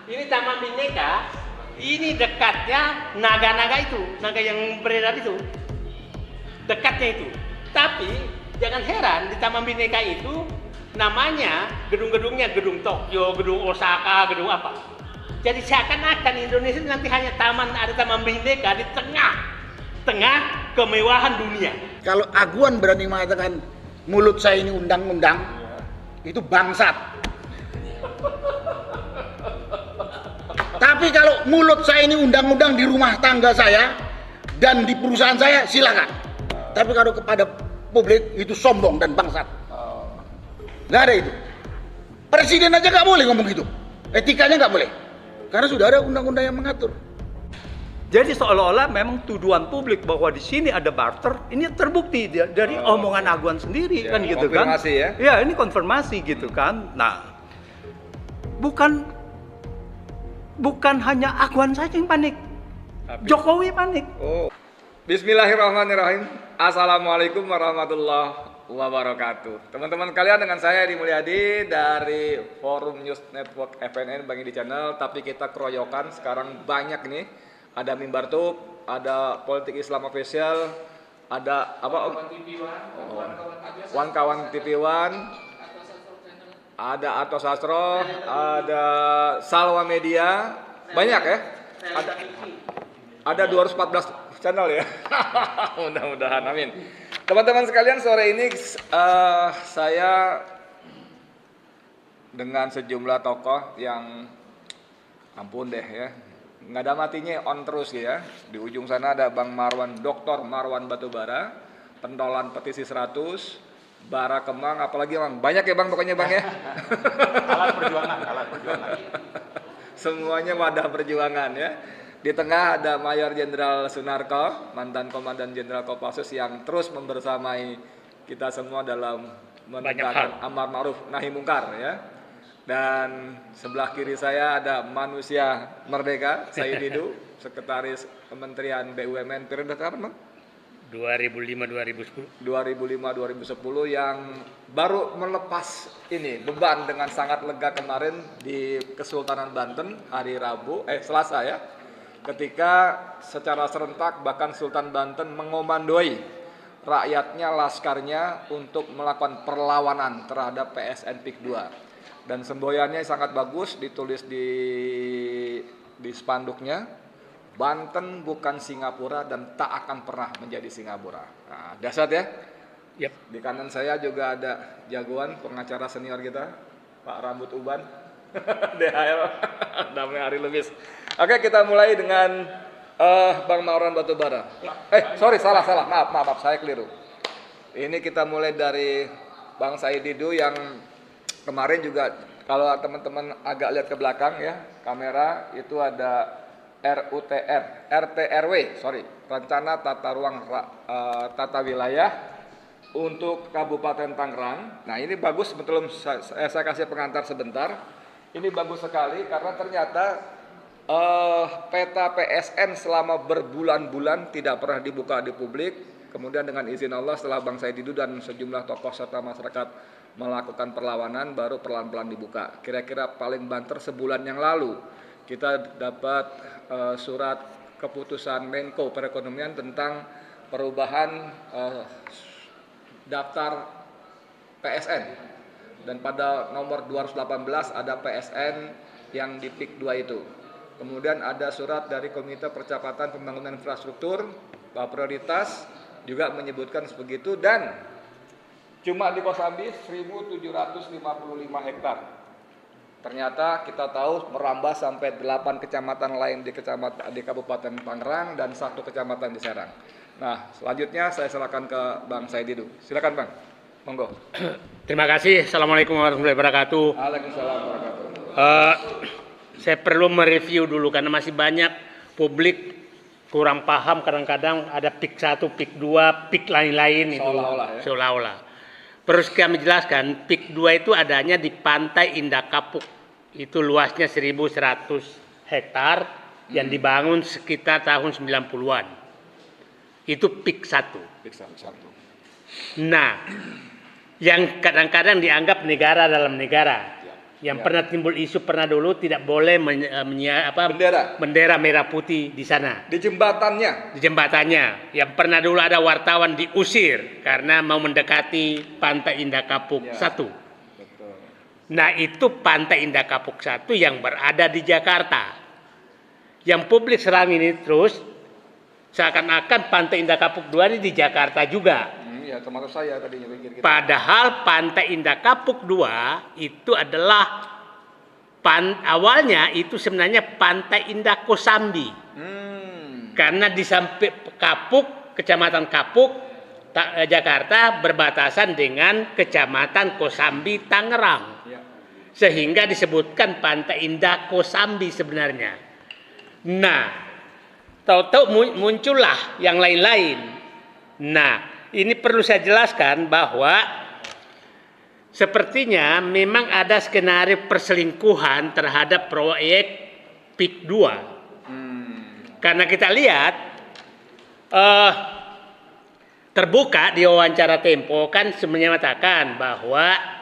ini Taman Bineka, ini dekatnya naga-naga itu, naga yang beredar itu, dekatnya itu. Tapi jangan heran di Taman Bineka itu namanya gedung-gedungnya gedung Tokyo, gedung Osaka, gedung apa. Jadi seakan-akan Indonesia nanti hanya ada Taman Bineka di tengah kemewahan dunia. Kalau Aguan berani mengatakan mulut saya ini undang-undang, itu bangsat. Tapi kalau mulut saya ini undang-undang di rumah tangga saya dan di perusahaan saya, silakan. Tapi kalau kepada publik itu sombong dan bangsat. Nggak ada itu. Presiden aja nggak boleh ngomong gitu. Etikanya nggak boleh. Karena sudah ada undang-undang yang mengatur. Jadi seolah-olah memang tuduhan publik bahwa di sini ada barter, ini terbukti dari omongan Aguan sendiri, kan gitu kan? Konfirmasi ya? Ya, ini konfirmasi gitu kan. Nah, bukan hanya Aguan saja yang panik, Jokowi panik. Oh. Bismillahirrahmanirrahim. Assalamualaikum warahmatullahi wabarakatuh. Teman-teman kalian, dengan saya Edi Mulyadi dari Forum News Network FNN Bang Edi Channel. Tapi kita keroyokan sekarang banyak nih. Ada Mimbar Tube, ada Politik Islam Official, ada apa? Wan Kawan TV One, ada Ato Sastro, ada Salwa Media, banyak ya. Ada 214 channel ya. Mudah-mudahan, amin. Teman-teman sekalian, sore ini saya dengan sejumlah tokoh yang ampun deh ya, nggak ada matinya, on terus ya. Di ujung sana ada Bang Marwan, Dr. Marwan Batubara, pentolan petisi 100, Bara Kemang, apalagi Bang, banyak ya Bang pokoknya Bang ya. Alat perjuangan. Semuanya wadah perjuangan ya. Di tengah ada Mayor Jenderal Sunarko, mantan Komandan Jenderal Kopassus, yang terus membersamai kita semua dalam menegakkan amar ma'ruf nahi mungkar ya. Dan sebelah kiri saya ada manusia merdeka, Said Didu, Sekretaris Kementerian BUMN periode kapan, Bang? 2005-2010. 2005-2010, yang baru melepas ini beban dengan sangat lega kemarin di Kesultanan Banten hari Selasa ya. Ketika secara serentak bahkan Sultan Banten mengomandoi rakyatnya, laskarnya untuk melakukan perlawanan terhadap PSN PIK 2. Dan semboyannya sangat bagus, ditulis di spanduknya, Banten bukan Singapura dan tak akan pernah menjadi Singapura. Nah, dahsyat ya. Yep. Di kanan saya juga ada jagoan pengacara senior kita, Pak Rambut Uban, DHL, Damai Hari Lubis. Oke, kita mulai dengan Bang Marwan Batubara. Salah, maaf, saya keliru. Ini kita mulai dari Bang Said Didu yang kemarin juga, kalau teman-teman agak lihat ke belakang ya, kamera itu ada Rencana Tata Ruang Tata Wilayah untuk Kabupaten Tangerang. Nah, ini bagus, betul, saya kasih pengantar sebentar. Ini bagus sekali karena ternyata peta PSN selama berbulan-bulan tidak pernah dibuka di publik. Kemudian dengan izin Allah, setelah Bang Said Didu dan sejumlah tokoh serta masyarakat melakukan perlawanan, baru pelan-pelan dibuka. Kira-kira paling banter sebulan yang lalu kita dapat surat keputusan Menko Perekonomian tentang perubahan daftar PSN. Dan pada nomor 218 ada PSN yang di PIK 2 itu. Kemudian ada surat dari Komite Percepatan Pembangunan Infrastruktur, prioritas juga menyebutkan sebegitu, dan cuma di Kosambi 1.755 hektar. Ternyata kita tahu merambah sampai 8 kecamatan lain di Kabupaten Tangerang dan 1 kecamatan di Serang. Nah, selanjutnya saya silakan ke Bang Said Didu. Silakan Bang, monggo. Terima kasih. Assalamualaikum warahmatullahi wabarakatuh. Waalaikumsalam warahmatullahi wabarakatuh. Saya perlu mereview dulu karena masih banyak publik kurang paham, kadang-kadang ada PIK 1, PIK 2, PIK lain-lain itu. Seolah-olah. Terus kami jelaskan, PIK 2 itu adanya di Pantai Indah Kapuk. Itu luasnya 1.100 hektar yang dibangun sekitar tahun 90-an. Itu PIK 1. PIK 1. Nah, yang kadang-kadang dianggap negara dalam negara. yang Ya. pernah timbul isu pernah dulu tidak boleh bendera merah putih di sana. Di jembatannya. Di jembatannya yang pernah dulu ada wartawan diusir karena mau mendekati Pantai Indah Kapuk Ya. 1. Betul. Nah, itu Pantai Indah Kapuk 1 yang berada di Jakarta. Yang publik serang ini terus seakan-akan Pantai Indah Kapuk 2 ini di Jakarta juga. Ya termasuk saya tadinya pikir gitu. Padahal Pantai Indah Kapuk 2 itu adalah awalnya itu sebenarnya Pantai Indah Kosambi. Karena di samping Kapuk, Kecamatan Kapuk, Jakarta berbatasan dengan Kecamatan Kosambi, Tangerang. Ya. Sehingga disebutkan Pantai Indah Kosambi sebenarnya. Nah, tahu-tahu muncullah yang lain-lain. Nah, ini perlu saya jelaskan bahwa sepertinya memang ada skenario perselingkuhan terhadap proyek PIK 2. Karena kita lihat terbuka di wawancara Tempo kan menyatakan bahwa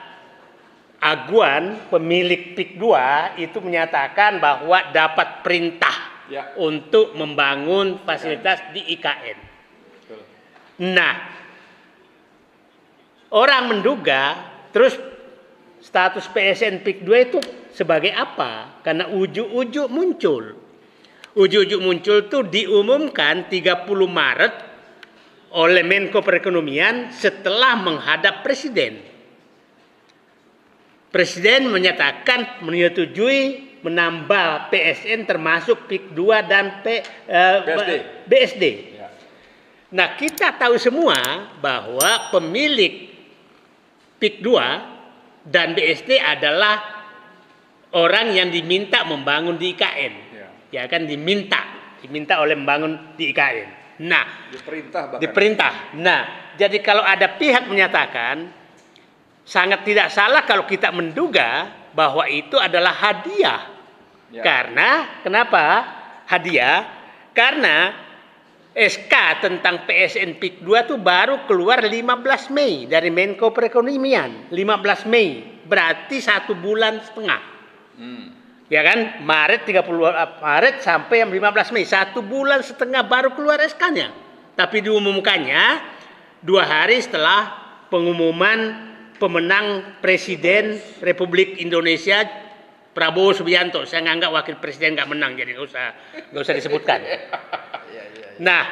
Aguan pemilik PIK 2 itu menyatakan bahwa dapat perintah untuk membangun fasilitas di IKN. Nah, orang menduga terus status PSN PIK 2 itu sebagai apa? Karena ujuk-ujuk muncul. Ujuk-ujuk muncul itu diumumkan 30 Maret oleh Menko Perekonomian setelah menghadap Presiden. Presiden menyatakan menyetujui menambah PSN termasuk PIK 2 dan BSD. Nah, kita tahu semua bahwa pemilik PIK 2 dan BSD adalah orang yang diminta membangun di IKN. Ya kan diminta oleh membangun di IKN. Nah, diperintah. Nah, jadi kalau ada pihak menyatakan sangat tidak salah kalau kita menduga bahwa itu adalah hadiah. Karena kenapa hadiah? Karena SK tentang PSN PIK 2 itu baru keluar 15 Mei dari Menko Perekonomian. 15 Mei berarti 1 bulan setengah. Ya kan? Maret 30 Maret sampai 15 Mei 1 bulan setengah baru keluar SK-nya. Tapi diumumkannya 2 hari setelah pengumuman pemenang Presiden Republik Indonesia Prabowo Subianto. Saya nganggap wakil presiden nggak menang, jadi nggak usah disebutkan. Nah,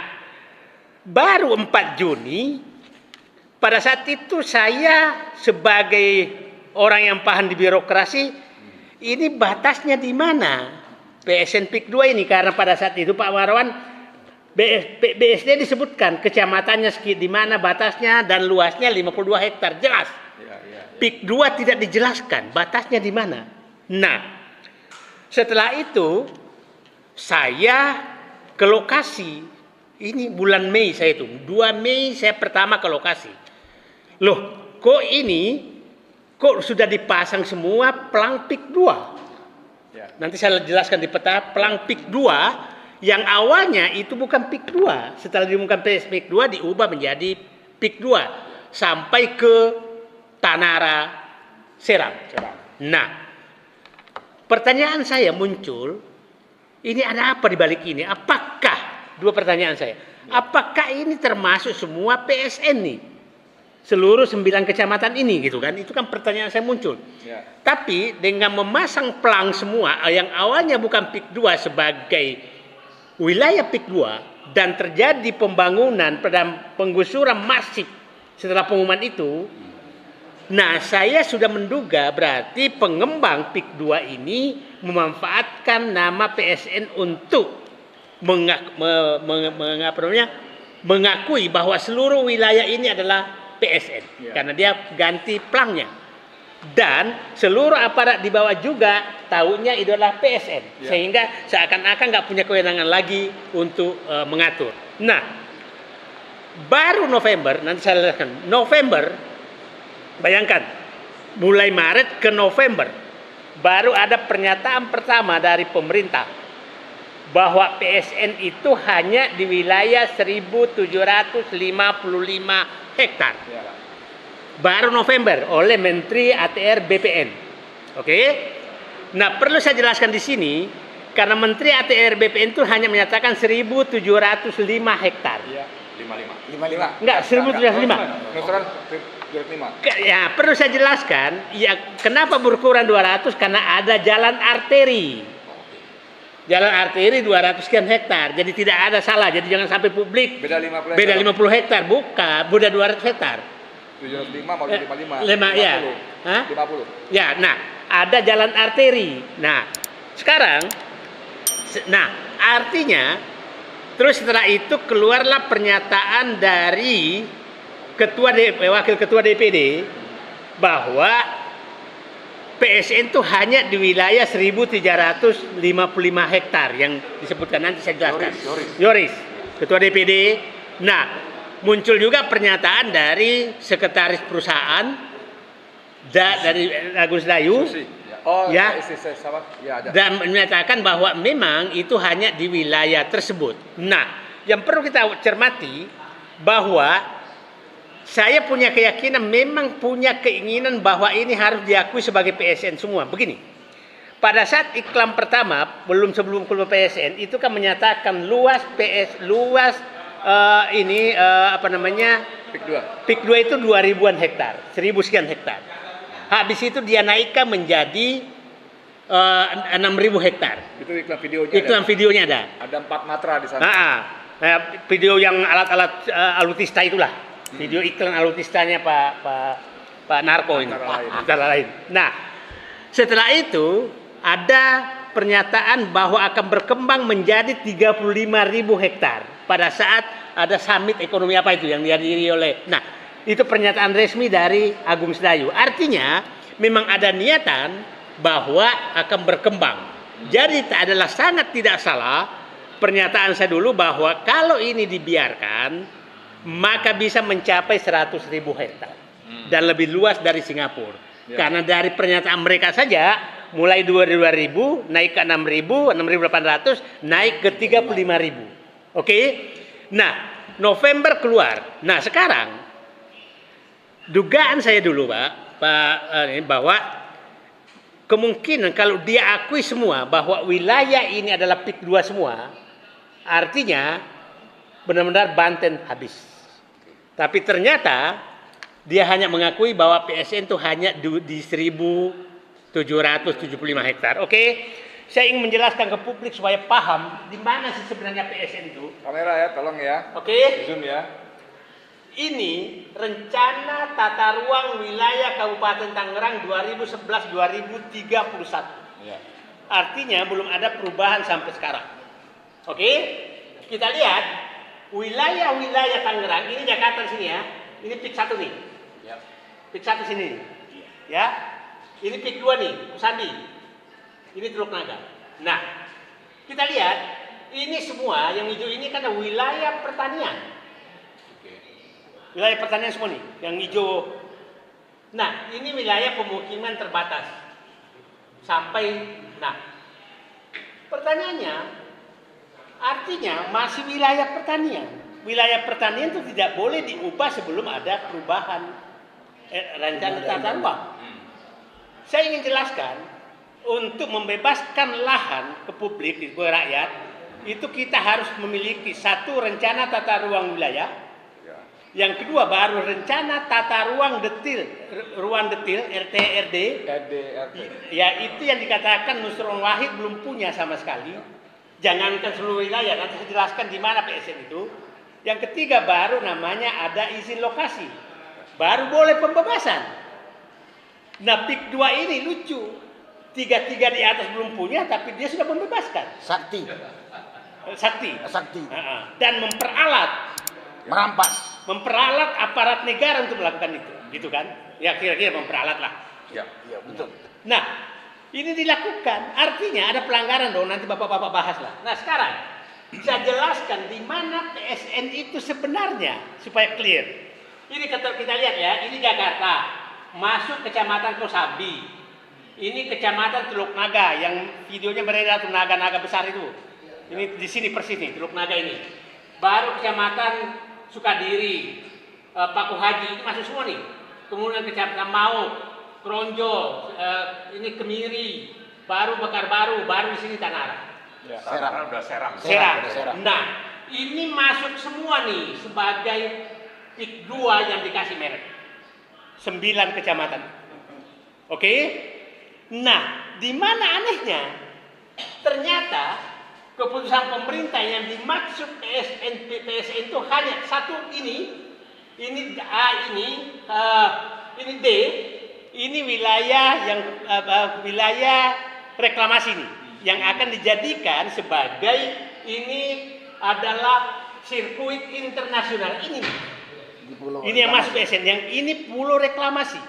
baru 4 Juni, pada saat itu saya sebagai orang yang paham di birokrasi, ini batasnya di mana PSN PIK 2 ini? Karena pada saat itu Pak Warawan, BSD disebutkan kecamatannya di mana batasnya dan luasnya 52 hektar, jelas. PIK 2 tidak dijelaskan batasnya di mana. Nah, setelah itu saya ke lokasi. Ini bulan Mei saya itu. 2 Mei saya pertama ke lokasi. Loh, kok sudah dipasang semua pelang PIK 2? Nanti saya jelaskan di peta pelang PIK 2 yang awalnya itu bukan PIK 2. Setelah diumumkan PIK 2 diubah menjadi PIK 2 sampai ke Tanara Serang. Nah, pertanyaan saya muncul, ini ada apa di balik ini? Apakah, dua pertanyaan saya, apakah ini termasuk semua PSN nih? Seluruh 9 kecamatan ini gitu kan? Itu kan pertanyaan saya muncul. Tapi dengan memasang pelang semua yang awalnya bukan PIK 2 sebagai wilayah PIK 2 dan terjadi pembangunan pada penggusuran masif setelah pengumuman itu, nah saya sudah menduga berarti pengembang PIK 2 ini memanfaatkan nama PSN untuk mengakui bahwa seluruh wilayah ini adalah PSN. Karena dia ganti pelangnya. Dan seluruh aparat di bawah juga tahunya itu adalah PSN. Sehingga seakan-akan nggak punya kewenangan lagi untuk mengatur. Nah, baru November, nanti saya jelaskan, November, bayangkan, mulai Maret ke November, baru ada pernyataan pertama dari pemerintah bahwa PSN itu hanya di wilayah 1.755 hektar. Baru November oleh Menteri ATR BPN. Oke. Nah, perlu saya jelaskan di sini karena Menteri ATR BPN itu hanya menyatakan 1.705 hektar. Iya, 55. 55. Enggak, 1.705. Nusuran 705. Ya, perlu saya jelaskan, ya kenapa berkurang 200 karena ada jalan arteri. Jalan arteri 200 sekian hektar. Jadi tidak ada salah. Jadi jangan sampai publik Beda 50 beda 50 hektar, bukan, beda 200 hektar. 705 mau 55. 5 ya. Hah? 50. Ya, nah, ada jalan arteri. Nah, sekarang artinya terus setelah itu keluarlah pernyataan dari wakil ketua DPD bahwa PSN itu hanya di wilayah 1.355 hektar yang disebutkan nanti saya jelaskan. Yoris, ketua DPD. Nah, muncul juga pernyataan dari sekretaris perusahaan dari Agus Dayu. Oh, ya, ya ada. Dan menyatakan bahwa memang itu hanya di wilayah tersebut. Nah, yang perlu kita cermati bahwa saya punya keyakinan, memang punya keinginan bahwa ini harus diakui sebagai PSN semua. Begini, pada saat iklan pertama, sebelum keluar PSN, itu kan menyatakan luas PIK 2 itu 2.000-an hektar, 1.000 sekian hektar. Habis itu dia naikkan menjadi 6.000 hektar. Itu iklan videonya. Itu yang videonya ada. Ada 4 matra di sana. Nah, video yang alat-alat alutista itulah. Video iklan alutistanya Pak Narko ini. Antara lain. Nah, setelah itu ada pernyataan bahwa akan berkembang menjadi 35.000 hektar pada saat ada summit ekonomi apa itu yang dihadiri oleh. Nah, itu pernyataan resmi dari Agung Sedayu. Artinya memang ada niatan bahwa akan berkembang. Jadi adalah sangat tidak salah pernyataan saya dulu bahwa kalau ini dibiarkan maka bisa mencapai 100.000 hektar dan lebih luas dari Singapura. Ya. Karena dari pernyataan mereka saja mulai 2.000 naik ke 6.000, 6.800 naik ke 35.000. Oke. Nah, November keluar. Nah, sekarang dugaan saya dulu bahwa kemungkinan kalau dia akui semua bahwa wilayah ini adalah PIK 2 semua, artinya benar-benar Banten habis. Tapi ternyata dia hanya mengakui bahwa PSN itu hanya di 1.775 hektar. Oke, saya ingin menjelaskan ke publik supaya paham di mana sih sebenarnya PSN itu. Kamera ya, tolong ya. Oke. Zoom ya. Ini rencana tata ruang wilayah Kabupaten Tangerang 2011-2031. Ya. Artinya belum ada perubahan sampai sekarang. Oke, kita lihat wilayah-wilayah Tangerang, ini Jakarta sini ya. Ini PIK 1 nih. Ya. PIK 1 sini. Ya. Ini PIK 2 nih, Usandi. Ini Teluk Naga. Nah, kita lihat ini semua yang hijau ini kan wilayah pertanian. Wilayah pertanian semua nih, yang hijau. Nah, ini wilayah pemukiman terbatas. Pertanyaannya, artinya masih wilayah pertanian. Wilayah pertanian itu tidak boleh diubah sebelum ada perubahan rencana tata ruang. Saya ingin jelaskan, untuk membebaskan lahan ke publik, ke rakyat, itu kita harus memiliki satu rencana tata ruang wilayah. Yang kedua baru rencana tata ruang detil RT. Ya, itu yang dikatakan Nusron Wahid belum punya sama sekali. Jangankan seluruh wilayah, nanti saya jelaskan di mana PSN itu. Yang ketiga baru namanya ada izin lokasi. Baru boleh pembebasan. Nah, PIK 2 ini lucu. 3 di atas belum punya tapi dia sudah membebaskan. Sakti. Dan memperalat aparat negara untuk melakukan itu, gitu kan? Ya kira-kira memperalat lah. Ya, betul. Nah, ini dilakukan, artinya ada pelanggaran dong. Nanti bapak-bapak bahas lah. Nah, sekarang saya jelaskan di mana PSN itu sebenarnya supaya clear. Ini kita lihat ya, ini Jakarta, masuk kecamatan Kosambi. Ini kecamatan Teluk Naga yang videonya beredar tuh naga-naga besar itu. Ini di sini persis nih, Teluk Naga ini. Baru kecamatan Sukadiri, Paku Haji, itu masuk semua nih. Kemudian kecamatan Mau, Kronjo, ini Kemiri, baru Mekarbaru, baru di sini Tanara. Ya. Serang. Udah Serang. Serang. Nah, ini masuk semua nih sebagai PIK 2 yang dikasih merek. 9 kecamatan. Oke? Nah, di mana anehnya? Ternyata keputusan pemerintah yang dimaksud PSN itu hanya satu ini A ini D, ini wilayah yang wilayah reklamasi ini yang akan dijadikan sebagai ini adalah sirkuit internasional ini. Ini yang masuk PSN, yang ini pulau reklamasi.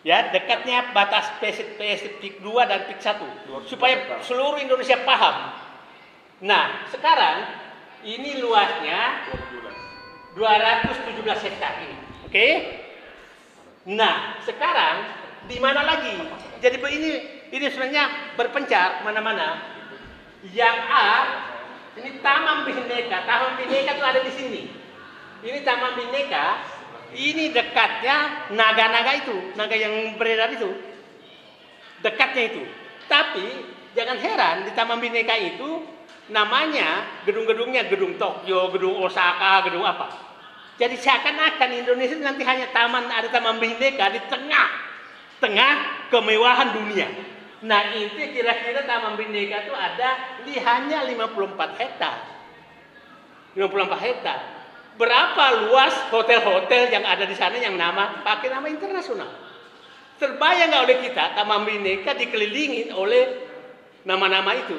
Ya, dekatnya batas PIK 2 dan PIK 1 supaya seluruh Indonesia paham. Nah, sekarang ini luasnya 217 hektar ini. Oke? Nah, sekarang di mana lagi? Jadi ini sebenarnya berpencar mana-mana. Yang A ini Taman Bhinneka. Taman Bhinneka itu ada di sini. Ini Taman Bhinneka. Ini dekatnya naga-naga itu, naga yang beredar itu. Dekatnya itu. Tapi jangan heran di Taman Bhinneka itu namanya gedung-gedungnya gedung Tokyo, gedung Osaka, gedung apa. Jadi seakan-akan Indonesia nanti hanya ada Taman Bhinneka di tengah kemewahan dunia. Nah, itu kira-kira Taman Bhinneka itu ada hanya 54 hektar. 54 hektar. Berapa luas hotel-hotel yang ada di sana yang pakai nama internasional? Terbayang nggak oleh kita Taman Bhinneka dikelilingi oleh nama-nama itu?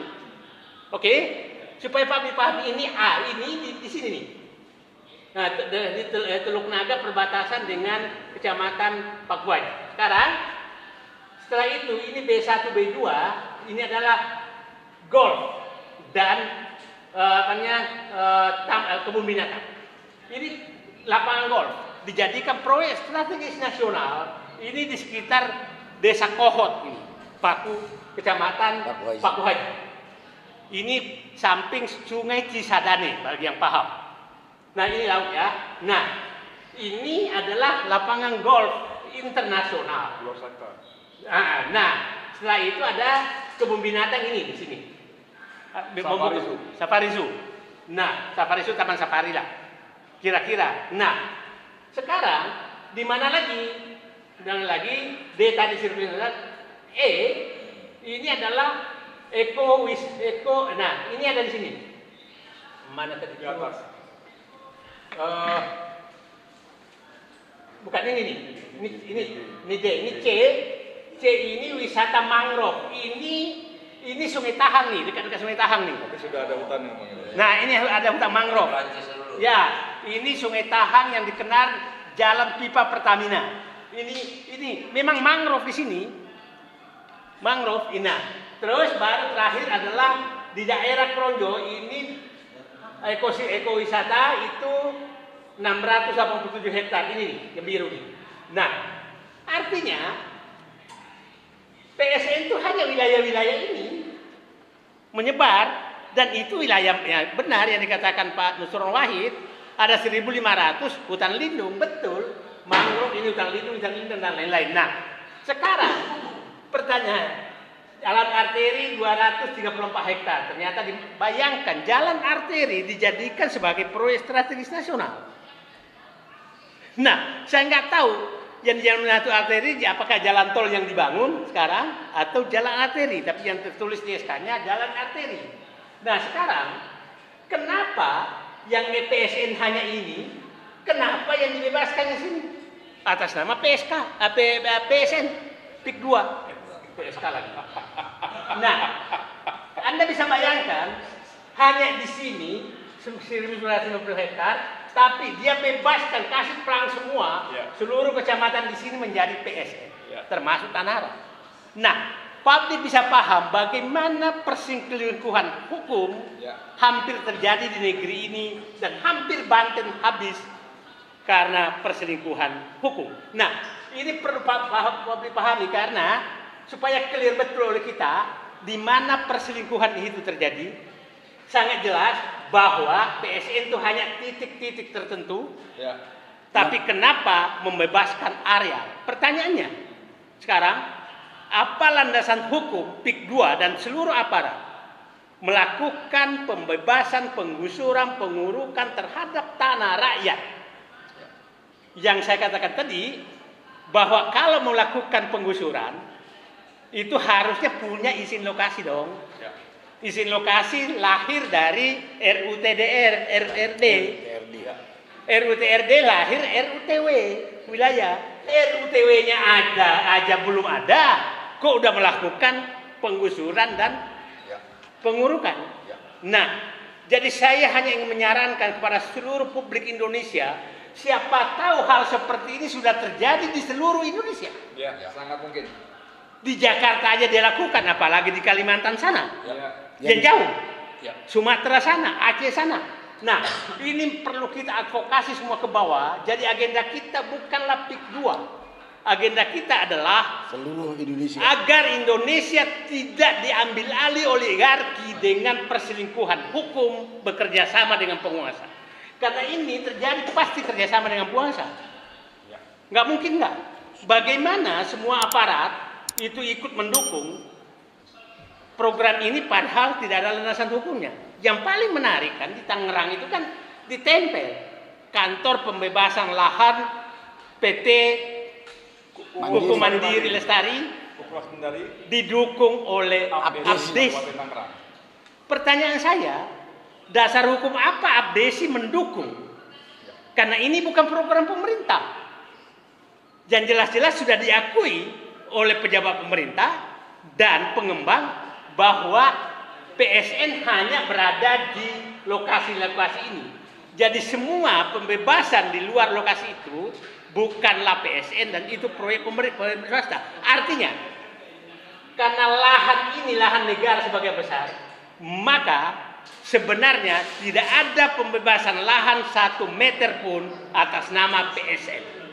Oke? Supaya Pak pahami ini A, ini di sini nih. Nah, di Teluk Naga perbatasan dengan Kecamatan Pakuai. Sekarang setelah itu ini B1, B2 ini adalah golf dan kebun binatang. Ini lapangan golf dijadikan proyek strategis nasional ini di sekitar Desa Kohot ini, Kecamatan Pakuhai. Ini samping Sungai Cisadane bagi yang paham. Nah, ini laut ya. Nah, ini adalah lapangan golf internasional. Nah, setelah itu ada kebun binatang ini di sini. Safari Zoo. Nah, Safari Zoo Taman Safari lah. Kira-kira. Nah, sekarang di mana lagi? Dan lagi D tadi sirkuit. E ini adalah Nah, ini ada di sini. Mana tadi? Di atas. Bukan ini nih. Ini D, ini C. C ini wisata mangrove. Ini Sungai Tahang nih, dekat-dekat Sungai Tahang nih. Tapi sudah ada hutannya. Nah, ini ada hutan mangrove. Ya, ini Sungai Tahang yang dikenal jalan pipa Pertamina. Ini memang mangrove di sini. Mangrove ini. Terus baru terakhir adalah di daerah Kronjo ini ekowisata itu 687 hektar ini nih, yang biru nih. Nah, artinya PSN itu hanya wilayah-wilayah ini menyebar dan itu wilayah ya, benar yang dikatakan Pak Nusron Wahid ada 1.500 hutan lindung, betul. Mangrove ini hutan lindung dan lain-lain. Nah, sekarang pertanyaan jalan arteri 234 hektar. Ternyata bayangkan jalan arteri dijadikan sebagai proyek strategis nasional. Nah, saya nggak tahu yang jalan arteri apakah jalan tol yang dibangun sekarang atau jalan arteri. Tapi yang tertulis di SK-nya jalan arteri. Nah, sekarang kenapa yang PSN hanya ini? Kenapa yang dibebaskan di sini? Atas nama PSN PIK 2. PSK lagi. Nah, Anda bisa bayangkan hanya di sini 1.250 hektar, tapi dia bebaskan kasih pelang semua seluruh kecamatan di sini menjadi PSN, termasuk Tanara. Nah, publik bisa paham bagaimana perselingkuhan hukum hampir terjadi di negeri ini dan hampir Banten habis karena perselingkuhan hukum. Nah, ini perlu publik pahami karena supaya clear betul oleh kita di mana perselingkuhan itu terjadi. Sangat jelas bahwa PSN itu hanya titik-titik tertentu. Tapi kenapa membebaskan area? Pertanyaannya sekarang apa landasan hukum PIK 2 dan seluruh aparat melakukan pembebasan, penggusuran, pengurukan terhadap tanah rakyat. Yang saya katakan tadi, bahwa kalau melakukan penggusuran, itu harusnya punya izin lokasi dong. Izin lokasi lahir dari RUTDR, RRD. RUTRD lahir RUTW wilayah. RUTW-nya aja belum ada, kok udah melakukan penggusuran dan pengurukan. Nah, jadi saya hanya ingin menyarankan kepada seluruh publik Indonesia, siapa tahu hal seperti ini sudah terjadi di seluruh Indonesia. Ya, sangat mungkin. Di Jakarta aja dilakukan, apalagi di Kalimantan sana. Yang jauh. Sumatera sana, Aceh sana. Nah, ini perlu kita advokasi semua ke bawah. Jadi agenda kita bukanlah PIK 2. Agenda kita adalah Seluruh Indonesia. agar Indonesia tidak diambil alih oligarki dengan perselingkuhan hukum bekerja sama dengan penguasa. Karena ini terjadi pasti kerjasama dengan penguasa. Nggak mungkin nggak. Bagaimana semua aparat itu ikut mendukung program ini padahal tidak ada landasan hukumnya. Yang paling menarik kan di Tangerang itu kan ditempel kantor pembebasan lahan PT Kuku Mandiri Lestari didukung oleh Abdesi. Pertanyaan saya, dasar hukum apa Abdesi mendukung? Karena ini bukan program pemerintah. Yang jelas-jelas sudah diakui oleh pejabat pemerintah dan pengembang bahwa PSN hanya berada di lokasi-lokasi ini. Jadi semua pembebasan di luar lokasi itu bukanlah PSN dan itu proyek pemerintah swasta. Artinya, karena lahan ini lahan negara sebagai besar, maka sebenarnya tidak ada pembebasan lahan 1 meter pun atas nama PSN.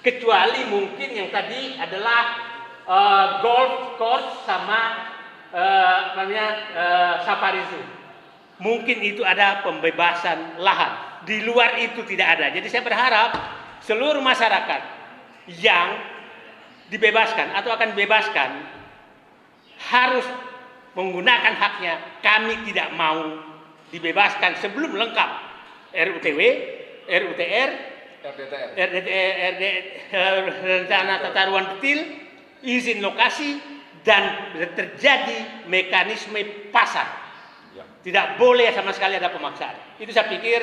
Kecuali mungkin yang tadi adalah golf course sama safari zoo. Mungkin itu ada pembebasan lahan. Di luar itu tidak ada. Jadi saya berharap seluruh masyarakat yang dibebaskan atau akan dibebaskan harus menggunakan haknya. Kami tidak mau dibebaskan sebelum lengkap RUTW, RUTR, rencana tata ruang detail, izin lokasi, dan terjadi mekanisme pasar. Tidak boleh sama sekali ada pemaksaan. Itu saya pikir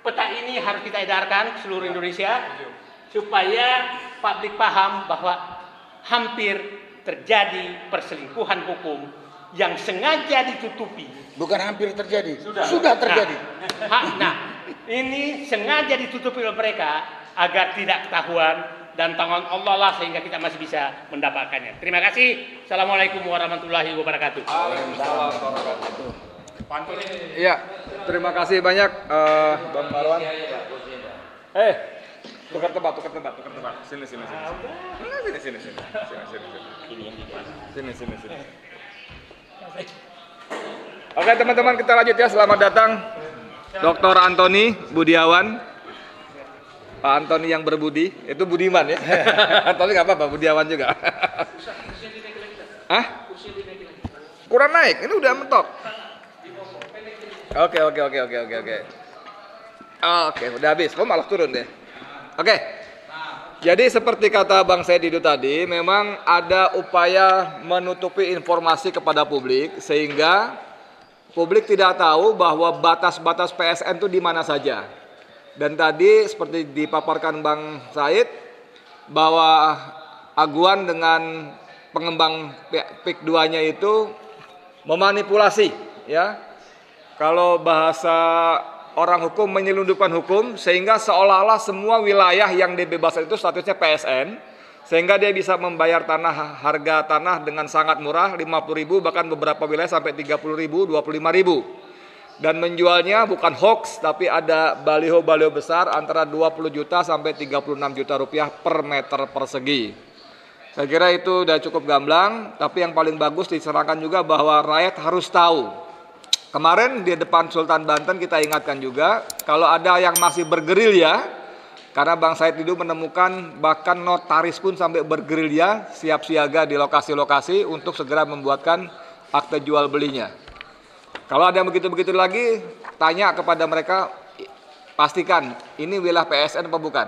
peta ini harus kita edarkan seluruh Indonesia supaya publik paham bahwa hampir terjadi perselingkuhan hukum yang sengaja ditutupi. Bukan hampir terjadi, sudah terjadi. Nah, ini sengaja ditutupi oleh mereka agar tidak ketahuan dan tangan Allah lah sehingga kita masih bisa mendapatkannya. Terima kasih. Assalamualaikum warahmatullahi wabarakatuh. Iya, terima kasih banyak Bang Marwan. Tukar tempat. Sini. Sini. Oke teman-teman, kita lanjut ya. Selamat datang Dr. Antoni Budiawan. Pak Antoni yang berbudi, itu Budiman ya. Antoni nggak apa-apa, Budiawan juga. Hah? Kurang naik, ini udah mentok. Oke, udah habis. Kok malah turun deh. Oke. Jadi seperti kata Bang Said itu tadi, memang ada upaya menutupi informasi kepada publik sehingga publik tidak tahu bahwa batas-batas PSN itu di mana saja. Dan tadi seperti dipaparkan Bang Said bahwa aguan dengan pengembang PIK 2-nya itu memanipulasi ya. Kalau bahasa orang hukum menyelundupkan hukum sehingga seolah-olah semua wilayah yang dibebaskan itu statusnya PSN sehingga dia bisa membayar harga tanah dengan sangat murah 50.000 bahkan beberapa wilayah sampai 30.000, 25.000 dan menjualnya bukan hoax tapi ada baliho-baliho besar antara 20 juta sampai 36 juta rupiah per meter persegi. Saya kira itu udah cukup gamblang, tapi yang paling bagus diserahkan juga bahwa rakyat harus tahu. Kemarin di depan Sultan Banten kita ingatkan juga, kalau ada yang masih bergerilya Karena Bang Said Didu menemukan bahkan notaris pun sampai bergerilya siap siaga di lokasi-lokasi untuk segera membuatkan akte jual belinya. Kalau ada yang begitu-begitu lagi, tanya kepada mereka, pastikan ini wilayah PSN apa bukan.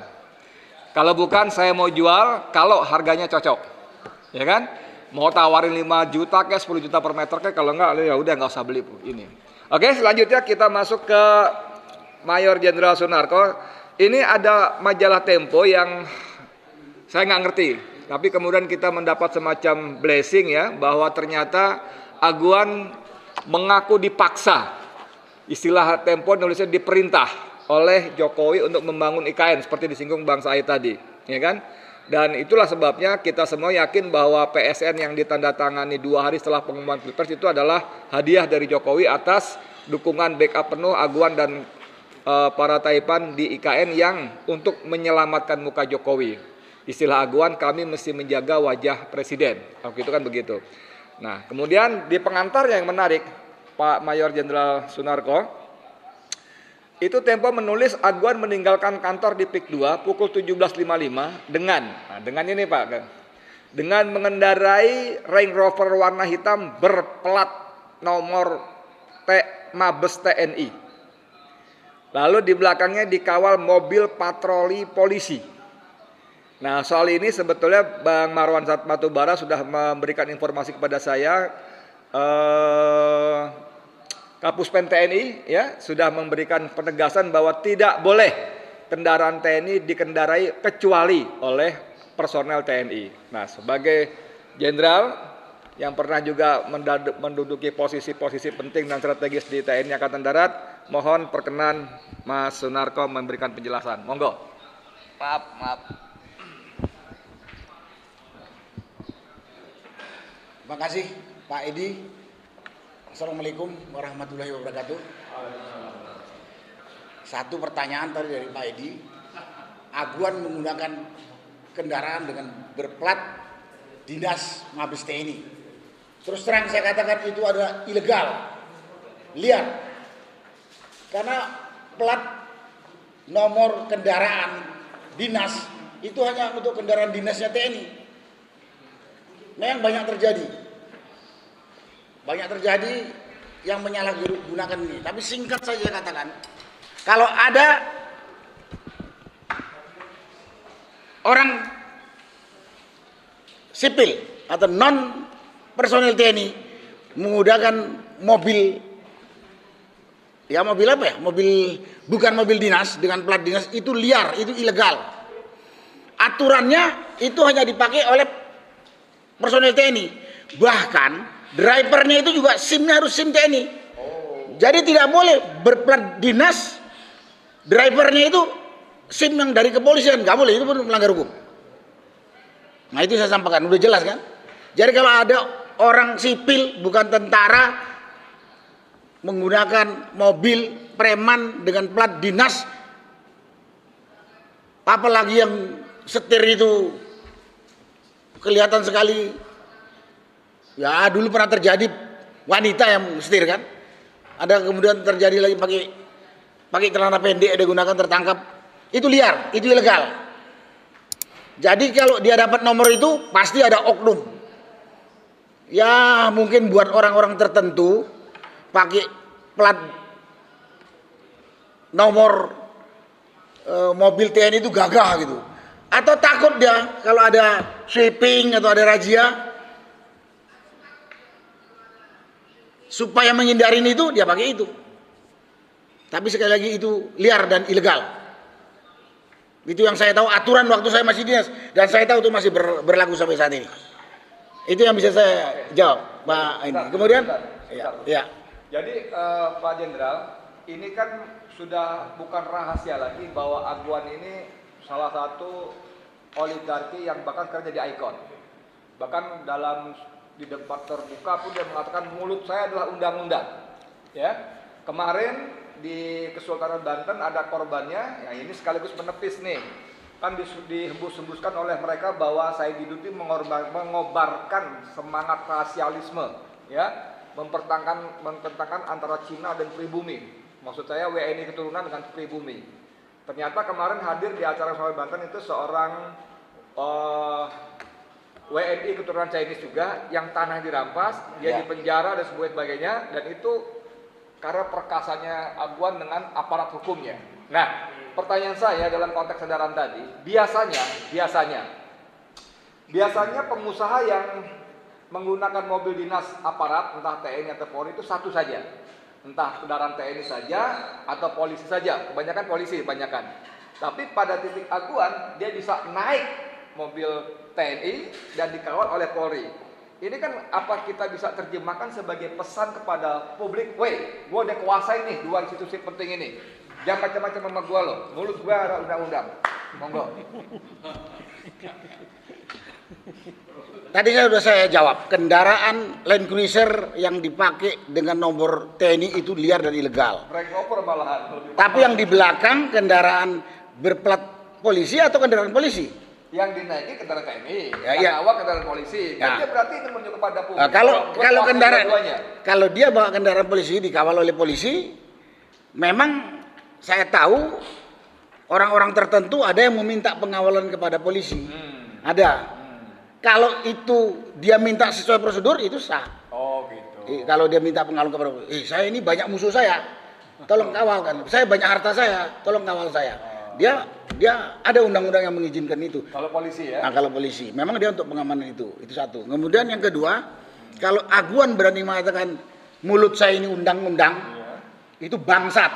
Kalau bukan, saya mau jual kalau harganya cocok. Ya kan? Mau tawarin 5 juta kayak 10 juta per meter kayak, kalau enggak ya udah nggak usah beli ini. Oke, selanjutnya kita masuk ke Mayor Jenderal Sunarko. Ini ada majalah Tempo yang saya nggak ngerti, tapi kemudian kita mendapat semacam blessing ya, bahwa ternyata Aguan mengaku dipaksa. Istilah Tempo nulisnya diperintah oleh Jokowi untuk membangun IKN seperti disinggung Bang Said tadi, ya kan? Dan itulah sebabnya kita semua yakin bahwa PSN yang ditandatangani 2 hari setelah pengumuman Pilpres itu adalah hadiah dari Jokowi atas dukungan backup penuh Aguan dan para Taipan di IKN yang untuk menyelamatkan muka Jokowi. Istilah Aguan, kami mesti menjaga wajah presiden. Waktu itu kan begitu. Nah, kemudian di pengantar yang menarik, Pak Mayor Jenderal Sunarko, itu Tempo menulis Aguan meninggalkan kantor di PIK 2 pukul 17.55 dengan ini Pak, dengan mengendarai Range Rover warna hitam berplat nomor Mabes TNI. Lalu di belakangnya dikawal mobil patroli polisi. Nah, soal ini sebetulnya Bang Marwan Batubara sudah memberikan informasi kepada saya. Kapuspen TNI ya sudah memberikan penegasan bahwa tidak boleh kendaraan TNI dikendarai kecuali oleh personel TNI. Nah, sebagai jenderal yang pernah juga menduduki posisi-posisi penting dan strategis di TNI Angkatan Darat, mohon perkenan Mas Sunarko memberikan penjelasan. Monggo. Maaf. Terima kasih Pak Edi. Assalamualaikum warahmatullahi wabarakatuh. Satu pertanyaan tadi dari Pak Edi. Aguan menggunakan kendaraan dengan berplat dinas Mabes TNI. Terus terang saya katakan itu adalah ilegal, liar. Karena plat nomor kendaraan dinas itu hanya untuk kendaraan dinasnya TNI. Memang banyak terjadi yang menyalahgunakan ini. Tapi singkat saja katakan, kalau ada orang sipil atau non personil TNI menggunakan mobil, ya mobil apa ya? Bukan mobil dinas dengan plat dinas, itu liar, itu ilegal. Aturannya itu hanya dipakai oleh personil TNI. Bahkan drivernya itu juga SIM-nya harus SIM TNI. Jadi tidak boleh berplat dinas, drivernya itu SIM yang dari kepolisian, nggak boleh, itu pun melanggar hukum. Nah itu saya sampaikan, udah jelas kan? Jadi kalau ada orang sipil bukan tentara menggunakan mobil preman dengan plat dinas, apalagi yang setir itu kelihatan sekali. Ya dulu pernah terjadi wanita yang setir kan, ada kemudian terjadi lagi pakai celana pendek dia gunakan tertangkap, itu liar, itu ilegal. Jadi kalau dia dapat nomor itu pasti ada oknum. Ya mungkin buat orang-orang tertentu pakai plat nomor mobil TNI itu gagah gitu. Atau takut dia kalau ada sweeping atau ada razia, supaya menghindari itu dia pakai itu. Tapi sekali lagi itu liar dan ilegal. Itu yang saya tahu aturan waktu saya masih dinas, dan saya tahu itu masih berlaku sampai saat ini. Itu yang bisa saya jawab, Pak ini. Kemudian, ya. Jadi Pak Jenderal, ini kan sudah bukan rahasia lagi bahwa Aguan ini salah satu oligarki yang bahkan sekarang jadi ikon. Bahkan di debat terbuka pun dia mengatakan mulut saya adalah undang-undang. Ya, kemarin di Kesultanan Banten ada korbannya, ya ini sekaligus menepis nih. Kan dihembus-hembuskan oleh mereka bahwa Said Didu mengobarkan semangat rasialisme, ya, mempertentangkan antara Cina dan pribumi. Maksud saya WNI keturunan dengan pribumi. Ternyata kemarin hadir di acara Sampai Banten itu seorang WNI keturunan Chinese juga yang tanah dirampas, dia dipenjara dan sebagainya, dan itu karena perkasanya Aguan dengan aparat hukumnya. Nah, pertanyaan saya dalam konteks kendaraan tadi, biasanya pengusaha yang menggunakan mobil dinas aparat, entah TNI atau Polri itu satu saja. Entah kendaraan TNI saja atau polisi saja, kebanyakan polisi kebanyakan. Tapi pada titik Aguan dia bisa naik mobil TNI dan dikawal oleh Polri. Ini kan apa kita bisa terjemahkan sebagai pesan kepada publik, weh, gue udah kuasai nih dua institusi penting ini. Jangan macam-macam sama gue loh, mulut gue ada undang-undang. Monggo. Tadi sudah saya jawab, kendaraan Land Cruiser yang dipakai dengan nomor TNI itu liar dan ilegal. Rank over malahan. Tapi yang di belakang kendaraan berplat polisi atau kendaraan polisi? Yang dinaiki kendaraan TNI, Ya, yang awak kendaraan polisi. Ya. Dia berarti ini menunjuk kepada publik. Kalau dia bawa kendaraan polisi dikawal oleh polisi, memang saya tahu orang-orang tertentu ada yang meminta pengawalan kepada polisi. Ada. Kalau itu dia minta sesuai prosedur itu sah. Oh gitu. Kalau dia minta pengawalan kepada polisi, saya ini banyak musuh saya, tolong kawalkan. Saya banyak harta saya, tolong kawal saya. Dia ada undang-undang yang mengizinkan itu. Kalau polisi ya? Nah, kalau polisi, memang dia untuk pengamanan itu satu. Kemudian yang kedua, kalau Aguan berani mengatakan mulut saya ini undang-undang, itu bangsat.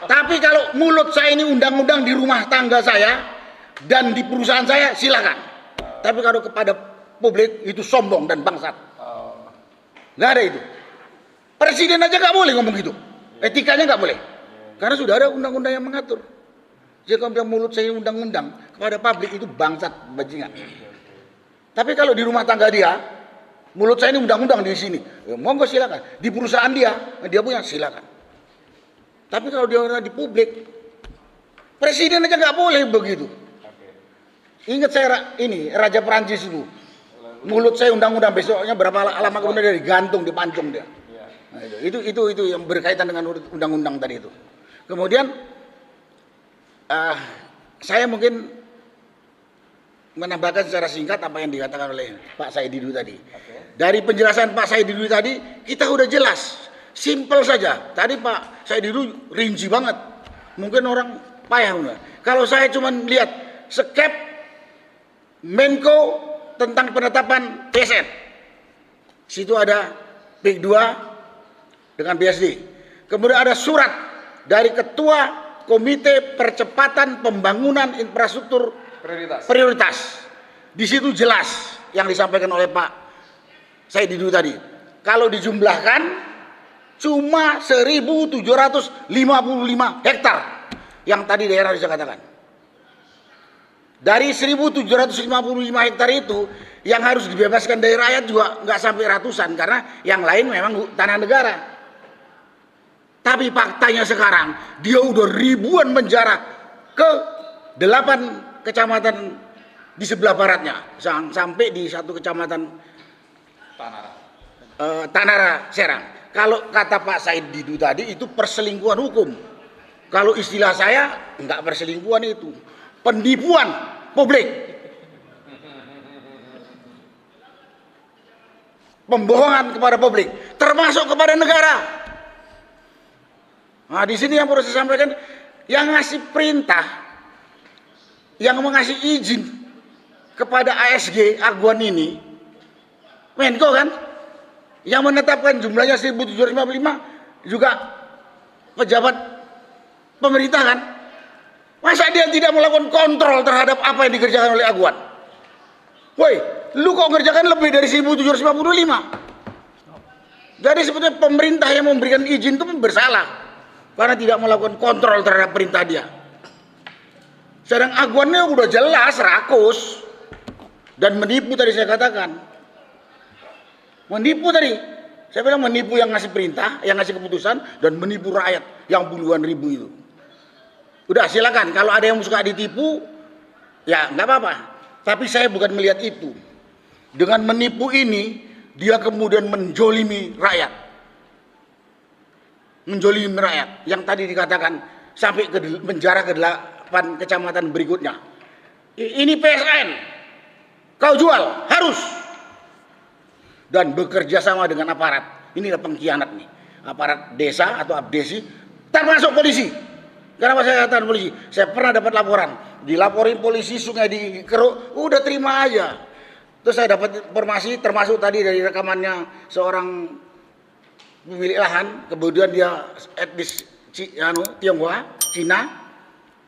Tapi kalau mulut saya ini undang-undang di rumah tangga saya dan di perusahaan saya, silakan. Tapi kalau kepada publik itu sombong dan bangsat. Nggak ada itu. Presiden aja nggak boleh ngomong gitu. Etikanya nggak boleh. Karena sudah ada undang-undang yang mengatur. Jadi kalau mulut saya undang-undang kepada publik itu bangsat, bajingan. Tapi kalau di rumah tangga dia, mulut saya ini undang-undang di sini, ya, monggo silakan. Di perusahaan dia punya silakan. Tapi kalau dia di publik, presiden aja nggak boleh begitu. Ingat saya ini Raja Perancis itu, mulut saya undang-undang, besoknya berapa lama kemudian dia digantung, dipancung dia. Nah, itu yang berkaitan dengan undang-undang tadi itu. Kemudian saya mungkin menambahkan secara singkat apa yang dikatakan oleh Pak Said Didu tadi. Dari penjelasan Pak Said Didu tadi kita udah jelas, simple saja. Tadi Pak Said Didu rinci banget. Mungkin orang payah udah. Kalau saya cuma lihat skep Menko tentang penetapan PSN, situ ada PIK 2 dengan BSD. Kemudian ada surat dari Ketua Komite Percepatan Pembangunan Infrastruktur Prioritas. Di situ jelas yang disampaikan oleh Pak Said Didu tadi. Kalau dijumlahkan cuma 1.755 hektar yang tadi daerah bisa katakan. Dari 1.755 hektar itu yang harus dibebaskan dari rakyat juga nggak sampai ratusan karena yang lain memang tanah negara. Tapi faktanya sekarang dia udah ribuan menjarah ke 8 kecamatan di sebelah baratnya sampai di satu kecamatan Tanara Serang. Kalau kata Pak Said Didu tadi itu perselingkuhan hukum. Kalau istilah saya enggak perselingkuhan itu, penipuan publik. Pembohongan kepada publik, termasuk kepada negara. Nah, di sini yang perlu saya sampaikan, yang ngasih perintah, yang mengasih izin kepada ASG Aguan ini, Menko kan, yang menetapkan jumlahnya 1.755 juga pejabat pemerintah kan. Masa dia tidak melakukan kontrol terhadap apa yang dikerjakan oleh Aguan? Woi, lu kok ngerjakan lebih dari 1.755? Jadi sebetulnya pemerintah yang memberikan izin itu bersalah karena tidak melakukan kontrol terhadap perintah dia. Sedang Aguannya udah jelas rakus dan menipu tadi saya katakan. Menipu tadi. Saya bilang menipu yang ngasih perintah, yang ngasih keputusan dan menipu rakyat yang puluhan ribu itu. Udah silakan kalau ada yang suka ditipu ya nggak apa-apa. Tapi saya bukan melihat itu. Dengan menipu ini dia kemudian menjolimi rakyat. menjolimi rakyat yang tadi dikatakan sampai ke penjara ke 8 kecamatan berikutnya. Ini PSN, kau jual harus, dan bekerja sama dengan aparat. Inilah pengkhianat nih, aparat desa atau abdesi, termasuk polisi. Kenapa saya katakan polisi? Saya pernah dapat laporan, dilaporin polisi Sungai dikeruk, udah terima aja. Terus saya dapat informasi, termasuk tadi dari rekamannya seorang pemilik lahan, kemudian dia etnis Tionghoa, Cina.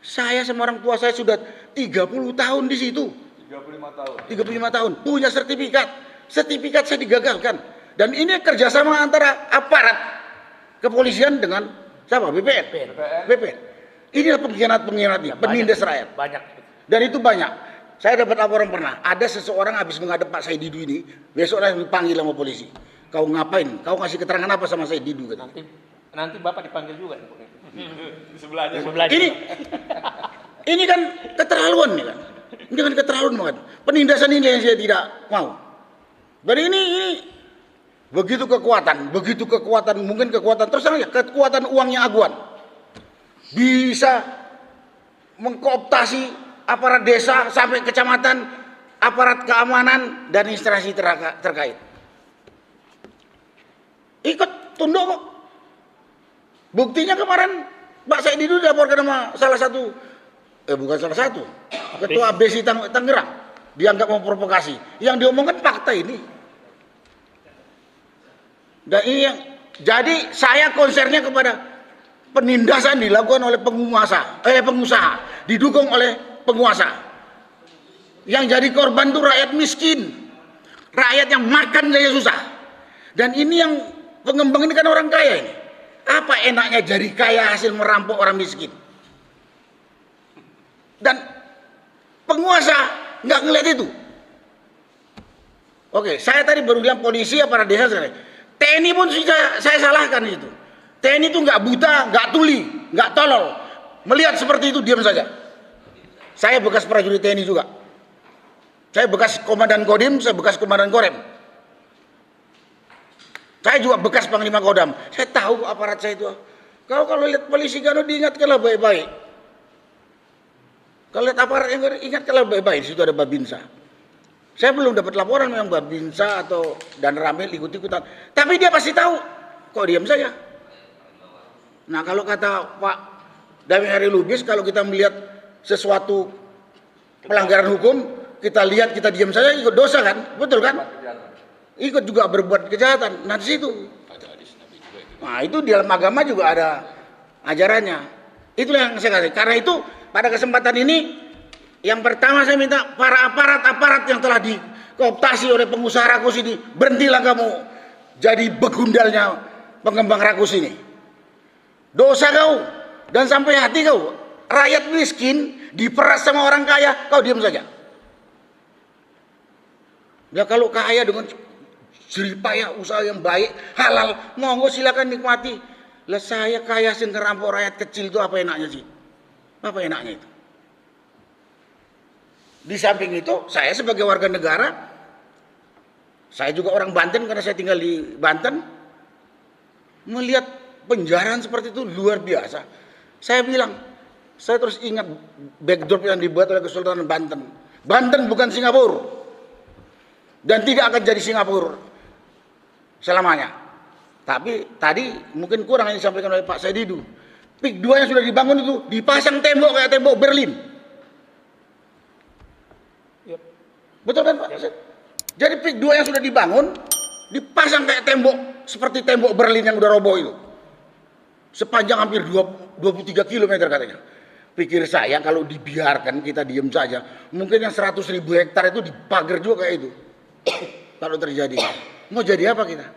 Saya sama orang tua saya sudah 30 tahun di situ. 35 tahun. 35 tahun, punya sertifikat. Sertifikat saya digagalkan. Dan ini kerjasama antara aparat kepolisian dengan siapa? BPN. Inilah pengkhianat-pengkhianatnya, penindas rakyat. Banyak. Dan itu banyak. Saya dapat laporan pernah, ada seseorang habis menghadap Pak Said Didu ini, besoknya dipanggil sama polisi. Kau ngapain? Kau ngasih keterangan apa sama Said Didu? Nanti Bapak dipanggil juga. Di sebelahnya. Ini kan keterlaluan nih kan. Ini kan keterlaluan banget. Penindasan ini yang saya tidak mau. Jadi ini begitu kekuatan, mungkin kekuatan terus terang ya, kekuatan uangnya Aguan bisa mengkooptasi aparat desa sampai kecamatan, aparat keamanan dan instansi terkait. Ikut tunduk kok. Buktinya kemarin Pak Said Didu dilaporkan sama ketua ABSI Tangerang, dianggap memprovokasi. Yang diomongkan fakta ini. Dan ini yang jadi saya konsernya kepada penindasan dilakukan oleh pengusaha, didukung oleh penguasa. Yang jadi korban itu rakyat miskin, rakyat yang makan saja susah. Dan ini yang pengembang ini kan orang kaya ini. Apa enaknya jadi kaya hasil merampok orang miskin? Dan penguasa nggak ngeliat itu. Oke, saya tadi baru bilang polisi aparat desa sekarang. TNI pun saya salahkan itu. TNI itu nggak buta, nggak tuli, nggak tolol. Melihat seperti itu diam saja. Saya bekas prajurit TNI juga. Saya bekas komandan Kodim, saya bekas komandan Korem. Saya juga bekas Panglima Kodam. Saya tahu aparat saya itu. Kalau lihat polisi kan diingatkanlah baik-baik. Kalau lihat aparat yang ingatkanlah baik-baik. Di situ ada Babinsa. Saya belum dapat laporan yang Babinsa atau dan Ramil ikut-ikutan. Tapi dia pasti tahu. Kok diam saja? Nah kalau kata Pak Damai Hari Lubis, kalau kita melihat sesuatu pelanggaran hukum, kita lihat kita diam saja ikut dosa kan? Betul kan? Ikut juga berbuat kejahatan. Nah di situ. Nah itu di dalam agama juga ada ajarannya. Itulah yang saya katakan. Karena itu pada kesempatan ini yang pertama saya minta para aparat yang telah dikooptasi oleh pengusaha rakus ini, berhentilah kamu jadi begundalnya pengembang rakus ini. Dosa kau dan sampai hati kau. Rakyat miskin diperas sama orang kaya, kau diam saja. Ya kalau kaya dengan jeripayah usaha yang baik, halal, monggo silakan nikmati. Lah saya kaya sing ngerampok rakyat kecil itu apa enaknya sih? Apa enaknya itu? Di samping itu, saya sebagai warga negara, saya juga orang Banten karena saya tinggal di Banten, melihat penjaraan seperti itu luar biasa. Saya bilang, saya terus ingat backdrop yang dibuat oleh Kesultanan Banten. Banten bukan Singapura. Dan tidak akan jadi Singapura selamanya. Tapi tadi mungkin kurang yang disampaikan oleh Pak Said Didu. PIK 2 yang sudah dibangun itu dipasang tembok kayak tembok Berlin. Yep. Betul kan Pak? Yep. Jadi PIK 2 yang sudah dibangun dipasang kayak tembok seperti tembok Berlin yang udah roboh itu. Sepanjang hampir 23 km katanya. Pikir saya kalau dibiarkan kita diem saja, mungkin yang 100.000 hektar itu dipagar juga kayak itu. Kalau terjadi. Mau jadi apa kita?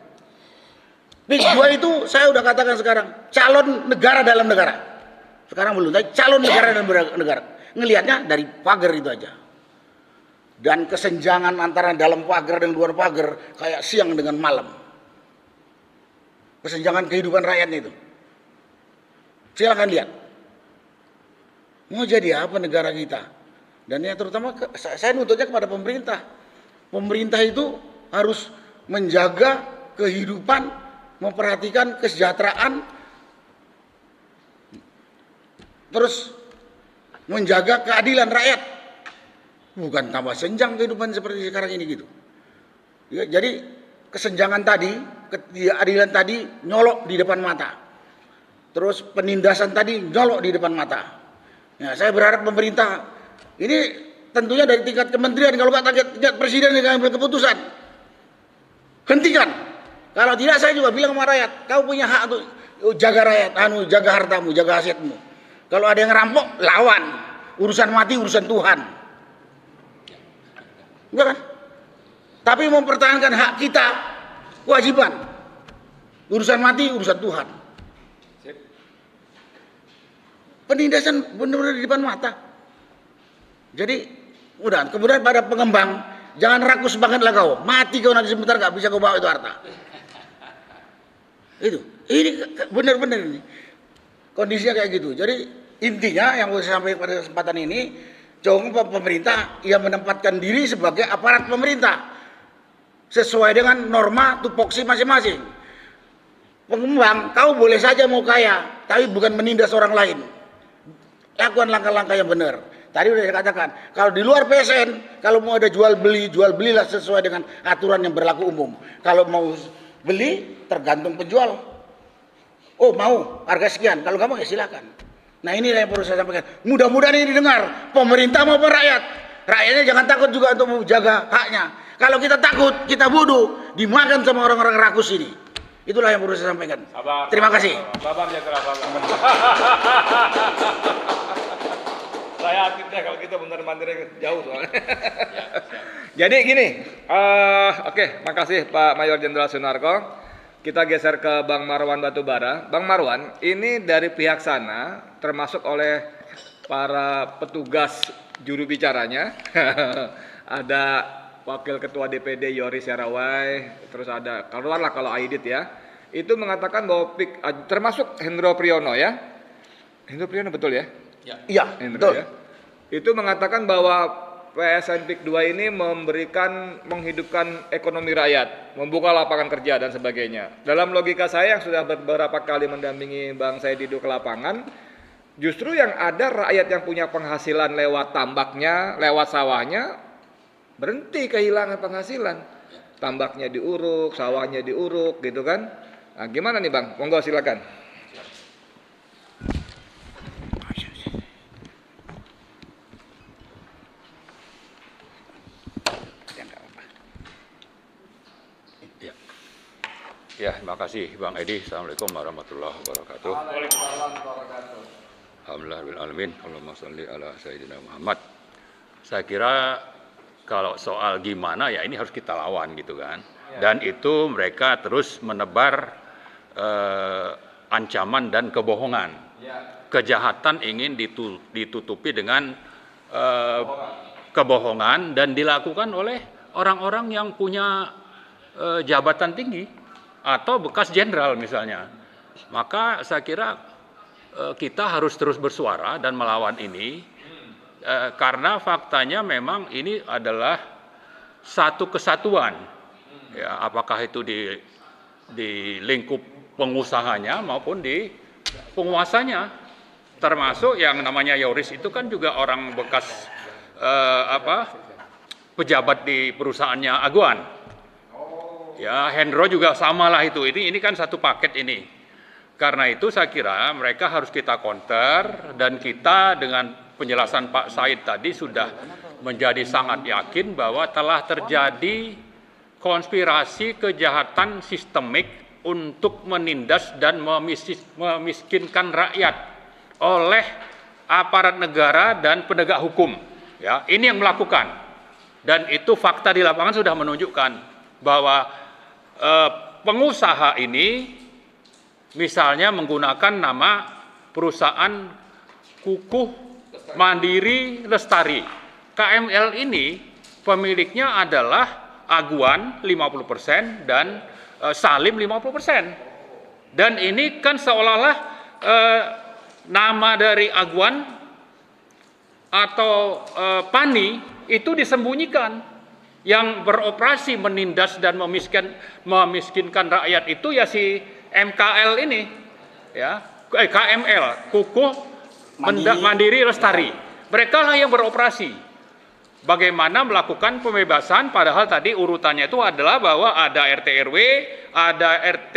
PIK 2 itu saya udah katakan sekarang calon negara dalam negara. Sekarang belum, tapi calon negara dalam negara. Ngelihatnya dari pagar itu aja. Dan kesenjangan antara dalam pagar dan luar pagar kayak siang dengan malam. Kesenjangan kehidupan rakyatnya itu. Silakan lihat. Mau jadi apa negara kita? Dan yang terutama saya nuntutnya kepada pemerintah. Pemerintah itu harus menjaga kehidupan, memperhatikan kesejahteraan terus menjaga keadilan rakyat, bukan tambah senjang kehidupan seperti sekarang ini gitu. Ya, jadi kesenjangan tadi, ketidakadilan tadi nyolok di depan mata, terus penindasan tadi nyolok di depan mata. Ya, saya berharap pemerintah ini tentunya dari tingkat kementerian, kalau nggak tingkat presiden yang ambil keputusan, hentikan. Kalau tidak, saya juga bilang sama rakyat, kau punya hak untuk jaga rakyat, jaga hartamu, jaga asetmu. Kalau ada yang ngerampok, lawan. Urusan mati, urusan Tuhan. Enggak kan? Tapi mempertahankan hak kita, kewajiban. Urusan mati, urusan Tuhan. Penindasan benar-benar di depan mata. Jadi, udah. Kemudian pada pengembang, jangan rakus banget lah kau. Mati kau nanti sebentar, gak bisa kau bawa itu harta. Itu. Ini benar-benar ini. Kondisinya kayak gitu. Jadi intinya yang saya sampaikan pada kesempatan ini, jangan pemerintah yang menempatkan diri sebagai aparat pemerintah sesuai dengan norma tupoksi masing-masing. Pengembang, kau boleh saja mau kaya, tapi bukan menindas orang lain. Lakukan langkah-langkah yang benar. Tadi udah saya katakan, kalau di luar PSN, kalau mau ada jual belilah sesuai dengan aturan yang berlaku umum. Kalau mau beli, tergantung penjual. Oh mau harga sekian, kalau nggak mau ya silakan. Nah inilah yang perlu saya sampaikan. Mudah-mudahan ini didengar pemerintah maupun rakyat. Rakyatnya jangan takut juga untuk menjaga haknya. Kalau kita takut, kita bodoh, dimakan sama orang-orang rakus ini. Itulah yang perlu saya sampaikan. Sabar, Terima kasih. Babam ya Babam. Saya aktif deh kalau kita benar mandiri jauh soalnya. Jadi gini, oke, makasih Pak Mayor Jenderal Sunarko. Kita geser ke Bang Marwan Batubara. Bang Marwan, ini dari pihak sana, termasuk oleh para petugas juru bicaranya, ada Wakil Ketua DPD Yoris Yarawai, terus ada keluarlah kalau Aidit ya, itu mengatakan bahwa termasuk Hendro Priyono ya, Hendro Priyono betul ya? Iya, Hendro, betul. ya? Itu mengatakan bahwa PSN PIK 2 ini menghidupkan ekonomi rakyat, membuka lapangan kerja dan sebagainya. Dalam logika saya yang sudah beberapa kali mendampingi Bang Saidido ke lapangan, justru yang ada rakyat yang punya penghasilan lewat tambaknya, lewat sawahnya, berhenti kehilangan penghasilan. Tambaknya diuruk, sawahnya diuruk gitu kan. Nah, gimana nih Bang? Monggo silakan. Ya, terima kasih Bang Edi. Assalamualaikum warahmatullahi wabarakatuh. Alhamdulillahirrahmanirrahim. Allahumma sholli ala Sayyidina Muhammad. Saya kira kalau soal gimana ya ini harus kita lawan gitu kan. Dan itu mereka terus menebar ancaman dan kebohongan. Kejahatan ingin ditutupi dengan kebohongan dan dilakukan oleh orang-orang yang punya jabatan tinggi atau bekas jenderal misalnya. Maka saya kira kita harus terus bersuara dan melawan ini karena faktanya memang ini adalah satu kesatuan. Ya, apakah itu di lingkup pengusahanya maupun di penguasanya. Termasuk yang namanya Yoris itu kan juga orang bekas pejabat di perusahaannya Aguan. Ya, Hendro juga samalah itu. Ini kan satu paket ini. Karena itu saya kira mereka harus kita counter dan kita dengan penjelasan Pak Said tadi sudah menjadi sangat yakin bahwa telah terjadi konspirasi kejahatan sistemik untuk menindas dan memiskinkan rakyat oleh aparat negara dan penegak hukum. Ya, ini yang melakukan. Dan itu fakta di lapangan sudah menunjukkan bahwa pengusaha ini misalnya menggunakan nama perusahaan Kukuh Mandiri Lestari. KML ini pemiliknya adalah Aguan 50% dan Salim 50%. Dan ini kan seolah-olah nama dari Aguan atau Pani itu disembunyikan. Yang beroperasi menindas dan memiskinkan rakyat itu ya si MKL ini, ya, KML, Kukuh Mandiri Lestari. Mereka lah yang beroperasi. Bagaimana melakukan pembebasan, padahal tadi urutannya itu adalah bahwa ada RT RW, ada RT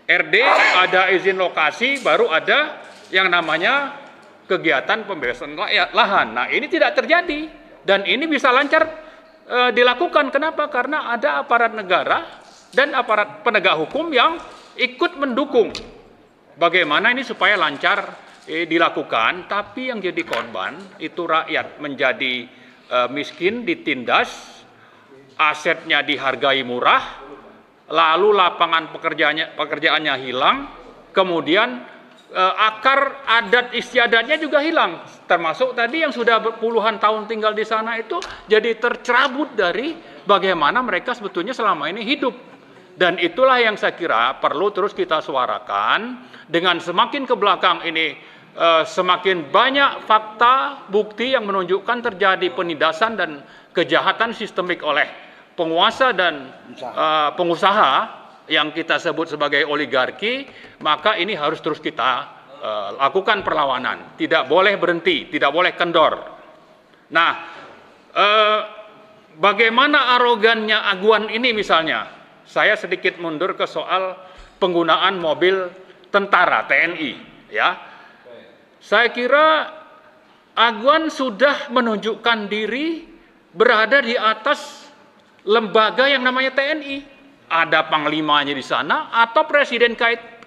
RD, ada izin lokasi, baru ada yang namanya kegiatan pembebasan lahan. Nah, ini tidak terjadi dan ini bisa lancar dilakukan. Kenapa? Karena ada aparat negara dan aparat penegak hukum yang ikut mendukung bagaimana ini supaya lancar dilakukan. Tapi yang jadi korban itu rakyat, menjadi miskin, ditindas, asetnya dihargai murah, lalu lapangan pekerjaannya hilang, kemudian akar adat istiadatnya juga hilang, termasuk tadi yang sudah puluhan tahun tinggal di sana itu jadi tercerabut dari bagaimana mereka sebetulnya selama ini hidup. Dan itulah yang saya kira perlu terus kita suarakan. Dengan semakin ke belakang ini semakin banyak fakta bukti yang menunjukkan terjadi penindasan dan kejahatan sistemik oleh penguasa dan pengusaha yang kita sebut sebagai oligarki, maka ini harus terus kita lakukan perlawanan. Tidak boleh berhenti, tidak boleh kendor. Nah, bagaimana arogannya aguan ini misalnya? Saya sedikit mundur ke soal penggunaan mobil tentara TNI. Ya, saya kira aguan sudah menunjukkan diri berada di atas lembaga yang namanya TNI. Ada panglimanya di sana, atau presiden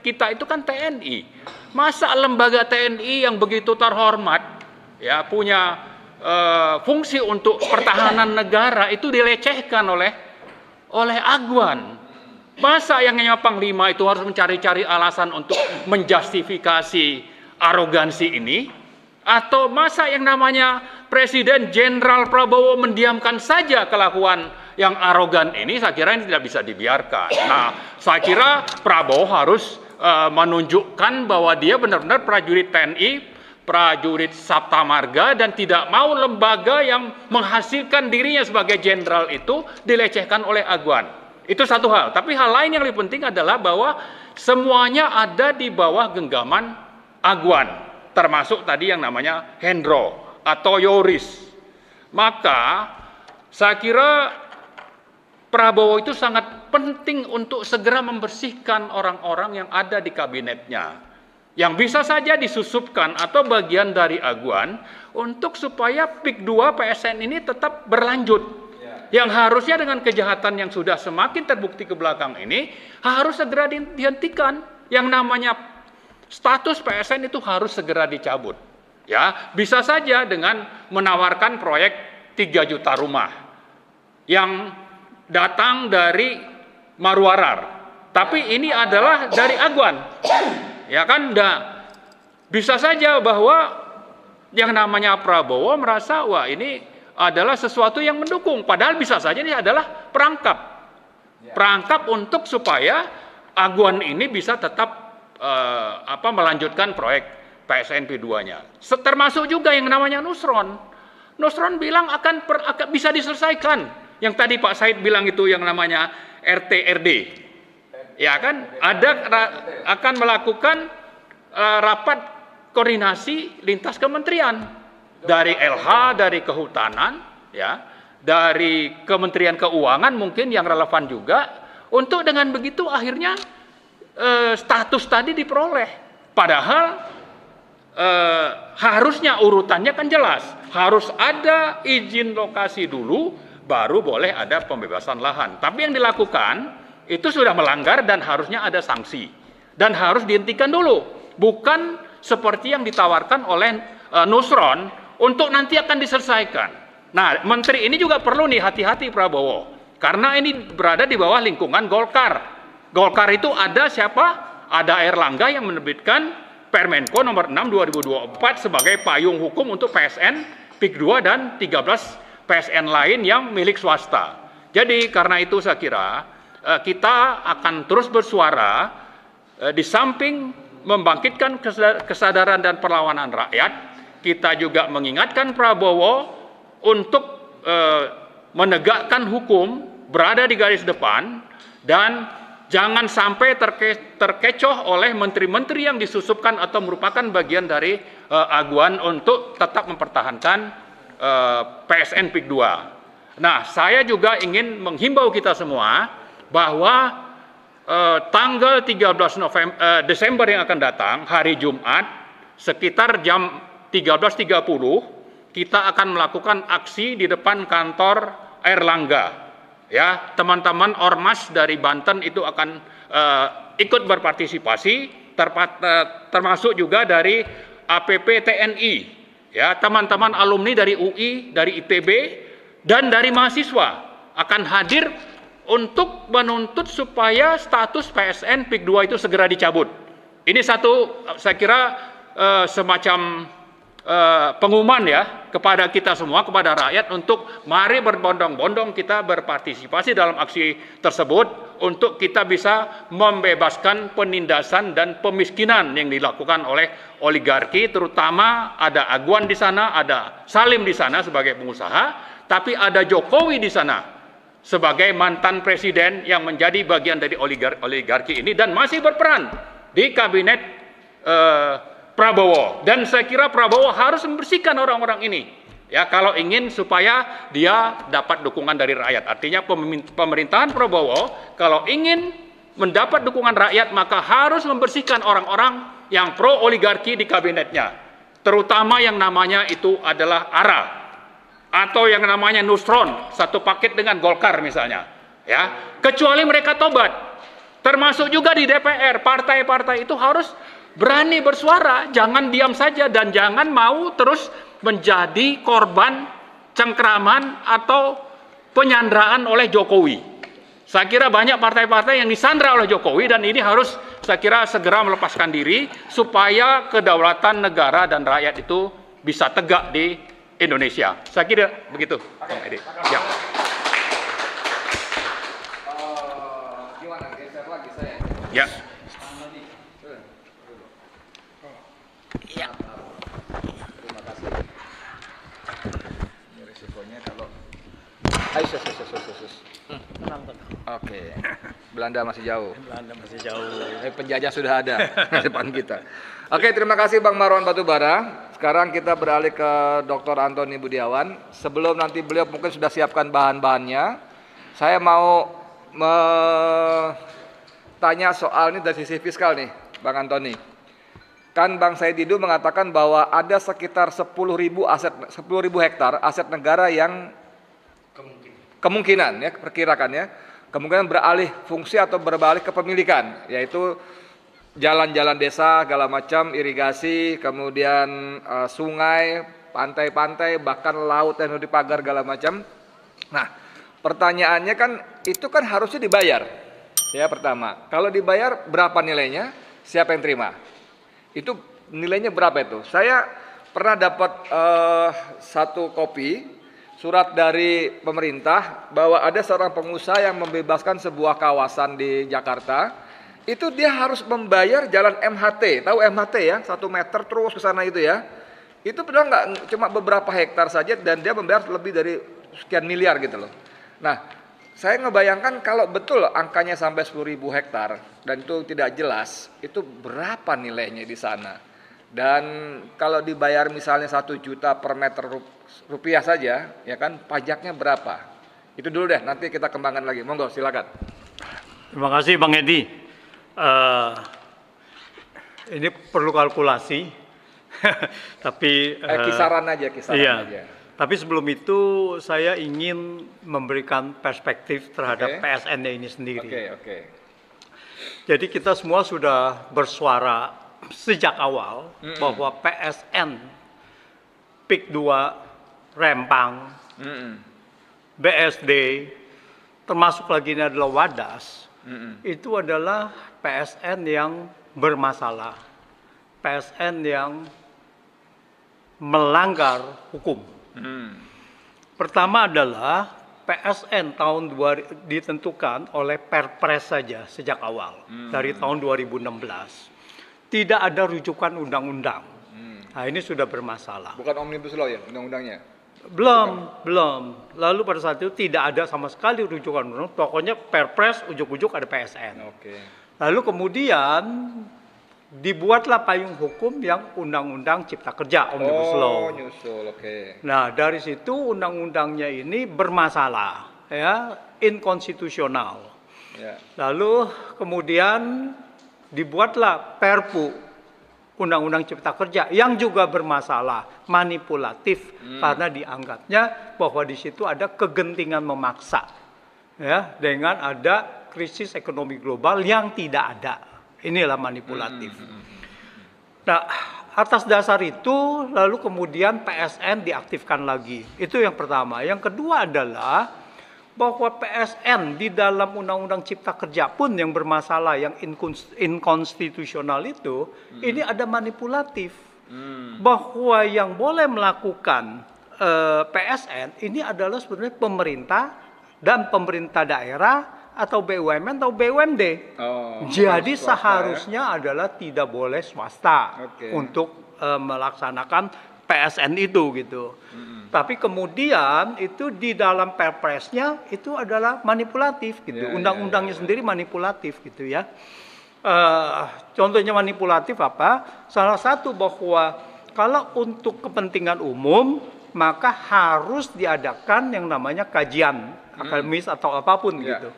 kita itu kan TNI. Masa lembaga TNI yang begitu terhormat, ya punya fungsi untuk pertahanan negara itu dilecehkan oleh aguan? Masa yang namanya panglima itu harus mencari-cari alasan untuk menjustifikasi arogansi ini? Atau masa yang namanya Presiden Jenderal Prabowo mendiamkan saja kelakuan yang arogan ini? Saya kira ini tidak bisa dibiarkan. Nah, saya kira Prabowo harus menunjukkan bahwa dia benar-benar prajurit TNI, prajurit Sabta Marga, dan tidak mau lembaga yang menghasilkan dirinya sebagai jenderal itu dilecehkan oleh aguan. Itu satu hal. Tapi hal lain yang lebih penting adalah bahwa semuanya ada di bawah genggaman aguan, termasuk tadi yang namanya Hendro atau Yoris. Maka saya kira Prabowo itu sangat penting untuk segera membersihkan orang-orang yang ada di kabinetnya, yang bisa saja disusupkan atau bagian dari aguan untuk supaya PIK 2 PSN ini tetap berlanjut. Yang harusnya dengan kejahatan yang sudah semakin terbukti ke belakang ini harus segera dihentikan. Yang namanya status PSN itu harus segera dicabut. Ya, bisa saja dengan menawarkan proyek 3 juta rumah yang datang dari Marwarar, tapi ini adalah dari aguan. Ya kan, bisa saja bahwa yang namanya Prabowo merasa wah ini adalah sesuatu yang mendukung, padahal bisa saja ini adalah perangkap untuk supaya aguan ini bisa tetap melanjutkan proyek PSN P2-nya. Termasuk juga yang namanya Nusron. Nusron bilang akan bisa diselesaikan. Yang tadi Pak Said bilang itu yang namanya RT-RD. Ya kan, akan melakukan rapat koordinasi lintas kementerian. Dari LH, dari Kehutanan, ya, dari Kementerian Keuangan mungkin yang relevan juga. Untuk dengan begitu akhirnya status tadi diperoleh. Padahal harusnya urutannya kan jelas. Harus ada izin lokasi dulu, baru boleh ada pembebasan lahan. Tapi yang dilakukan itu sudah melanggar dan harusnya ada sanksi. Dan harus dihentikan dulu. Bukan seperti yang ditawarkan oleh Nusron untuk nanti akan diselesaikan. Nah, menteri ini juga perlu nih hati-hati Prabowo. Karena ini berada di bawah lingkungan Golkar. Golkar itu ada siapa? Ada Erlangga yang menerbitkan Permenko nomor 6 2024 sebagai payung hukum untuk PSN, PIK 2 dan 13 PSN lain yang milik swasta. Jadi karena itu saya kira kita akan terus bersuara di samping membangkitkan kesadaran dan perlawanan rakyat. Kita juga mengingatkan Prabowo untuk menegakkan hukum, berada di garis depan, dan jangan sampai terkecoh oleh menteri-menteri yang disusupkan atau merupakan bagian dari aguan untuk tetap mempertahankan PSN PIK 2. Nah, saya juga ingin menghimbau kita semua bahwa tanggal 13 Desember yang akan datang, hari Jumat, sekitar jam 13.30, kita akan melakukan aksi di depan kantor Airlangga. Ya, teman-teman Ormas dari Banten itu akan ikut berpartisipasi, termasuk juga dari APP TNI, ya, teman-teman alumni dari UI, dari ITB, dan dari mahasiswa akan hadir untuk menuntut supaya status PSN PIK 2 itu segera dicabut. Ini satu, saya kira semacam pengumuman ya kepada kita semua, kepada rakyat, untuk mari berbondong-bondong kita berpartisipasi dalam aksi tersebut untuk kita bisa membebaskan penindasan dan pemiskinan yang dilakukan oleh oligarki, terutama ada Aguan di sana, ada Salim di sana sebagai pengusaha, tapi ada Jokowi di sana sebagai mantan presiden yang menjadi bagian dari oligarki ini dan masih berperan di kabinet Prabowo. Dan saya kira Prabowo harus membersihkan orang-orang ini, ya, kalau ingin supaya dia dapat dukungan dari rakyat. Artinya pemerintahan Prabowo kalau ingin mendapat dukungan rakyat maka harus membersihkan orang-orang yang pro oligarki di kabinetnya, terutama yang namanya itu adalah ARA atau yang namanya Nusron, satu paket dengan Golkar misalnya, ya, kecuali mereka tobat. Termasuk juga di DPR, partai-partai itu harus berani bersuara, jangan diam saja dan jangan mau terus menjadi korban cengkraman atau penyanderaan oleh Jokowi. Saya kira banyak partai-partai yang disandra oleh Jokowi dan ini harus saya kira segera melepaskan diri supaya kedaulatan negara dan rakyat itu bisa tegak di Indonesia. Saya kira begitu, Bang Edi. Ya. Gimana geser lagi saya? Ya. Ya. Terima kasih. Ini risikonya kalau Oke. Belanda masih jauh. Belanda masih jauh. Penjajah sudah ada di depan kita. Oke, terima kasih Bang Marwan Batubara. Sekarang kita beralih ke Dr. Antoni Budiawan. Sebelum nanti beliau mungkin sudah siapkan bahan-bahannya, saya mau tanya soal ini dari sisi fiskal nih, Bang Antoni. Kan Bang Said Didu mengatakan bahwa ada sekitar 10.000 hektar aset negara yang kemungkinan ya, perkirakan ya, kemungkinan beralih fungsi atau beralih kepemilikan, yaitu jalan-jalan desa, segala macam, irigasi, kemudian sungai, pantai-pantai, bahkan laut yang dipagar segala macam. Nah, pertanyaannya kan itu kan harusnya dibayar. Ya, pertama, kalau dibayar berapa nilainya? Siapa yang terima? Itu nilainya berapa itu? Saya pernah dapat satu kopi surat dari pemerintah bahwa ada seorang pengusaha yang membebaskan sebuah kawasan di Jakarta. Itu dia harus membayar jalan MHT. Tahu MHT ya? 1 meter terus ke sana itu ya. Itu padahal nggak cuma beberapa hektar saja dan dia membayar lebih dari sekian miliar gitu loh. Nah, saya ngebayangkan kalau betul angkanya sampai 10.000 hektar dan itu tidak jelas, itu berapa nilainya di sana. Dan kalau dibayar misalnya 1 juta per meter rupiah saja, ya kan, pajaknya berapa? Itu dulu deh, nanti kita kembangkan lagi. Monggo, silakan. Terima kasih Bang Edi. Ini perlu kalkulasi, tapi kisaran aja. Iya. Tapi sebelum itu saya ingin memberikan perspektif terhadap PSN ini sendiri. Oke. Jadi kita semua sudah bersuara sejak awal bahwa PSN PIK 2 Rempang, BSD, termasuk lagi ini adalah Wadas, itu adalah PSN yang bermasalah, PSN yang melanggar hukum. Pertama adalah PSN ditentukan oleh Perpres saja sejak awal, dari tahun 2016. Tidak ada rujukan undang-undang. Nah, ini sudah bermasalah. Bukan omnibus law ya, undang-undangnya? Belum. Lalu pada saat itu tidak ada sama sekali rujukan undang, pokoknya Perpres ujuk-ujuk ada PSN. Oke. Lalu kemudian dibuatlah payung hukum yang Undang-Undang Cipta Kerja Omnibus Law. Oh, nyusul, oke. Nah, dari situ undang-undangnya ini bermasalah, ya, inkonstitusional. Ya. Lalu kemudian dibuatlah Perpu Undang-Undang Cipta Kerja yang juga bermasalah, manipulatif, karena dianggapnya bahwa di situ ada kegentingan memaksa, ya, dengan ada krisis ekonomi global yang tidak ada. Inilah manipulatif. Nah, atas dasar itu lalu kemudian PSN diaktifkan lagi. Itu yang pertama. Yang kedua adalah bahwa PSN di dalam Undang-Undang Cipta Kerja pun yang bermasalah, yang inkonstitusional itu, ini ada manipulatif. Bahwa yang boleh melakukan PSN ini adalah sebenarnya pemerintah dan pemerintah daerah atau BUMN atau BUMD. Oh, Jadi swasta, seharusnya adalah tidak boleh swasta Oke. untuk melaksanakan PSN itu gitu. Tapi kemudian itu di dalam Perpresnya itu adalah manipulatif gitu. Ya, Undang-undangnya sendiri manipulatif gitu ya. Contohnya manipulatif apa? Salah satu bahwa kalau untuk kepentingan umum maka harus diadakan yang namanya kajian akademis atau apapun Ya. gitu.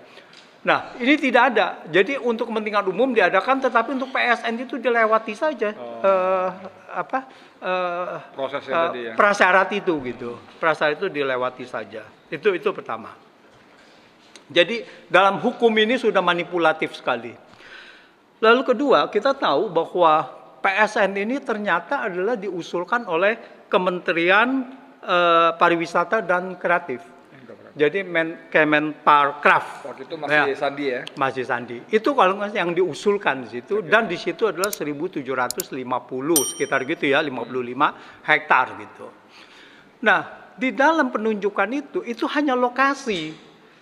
Nah, ini tidak ada. Jadi untuk kepentingan umum diadakan, tetapi untuk PSN itu dilewati saja Prosesnya tadi ya. prasyarat itu gitu. Prasyarat itu dilewati saja. Itu pertama. Jadi dalam hukum ini sudah manipulatif sekali. Lalu kedua, kita tahu bahwa PSN ini ternyata adalah diusulkan oleh Kementerian Pariwisata dan Kreatif. Jadi Kemenparkraf. Waktu itu masih Sandi ya. Masih Sandi. Itu kalau nggak yang diusulkan di situ, dan di situ adalah 1.750 sekitar gitu ya, 55 hektar gitu. Nah, di dalam penunjukan itu hanya lokasi.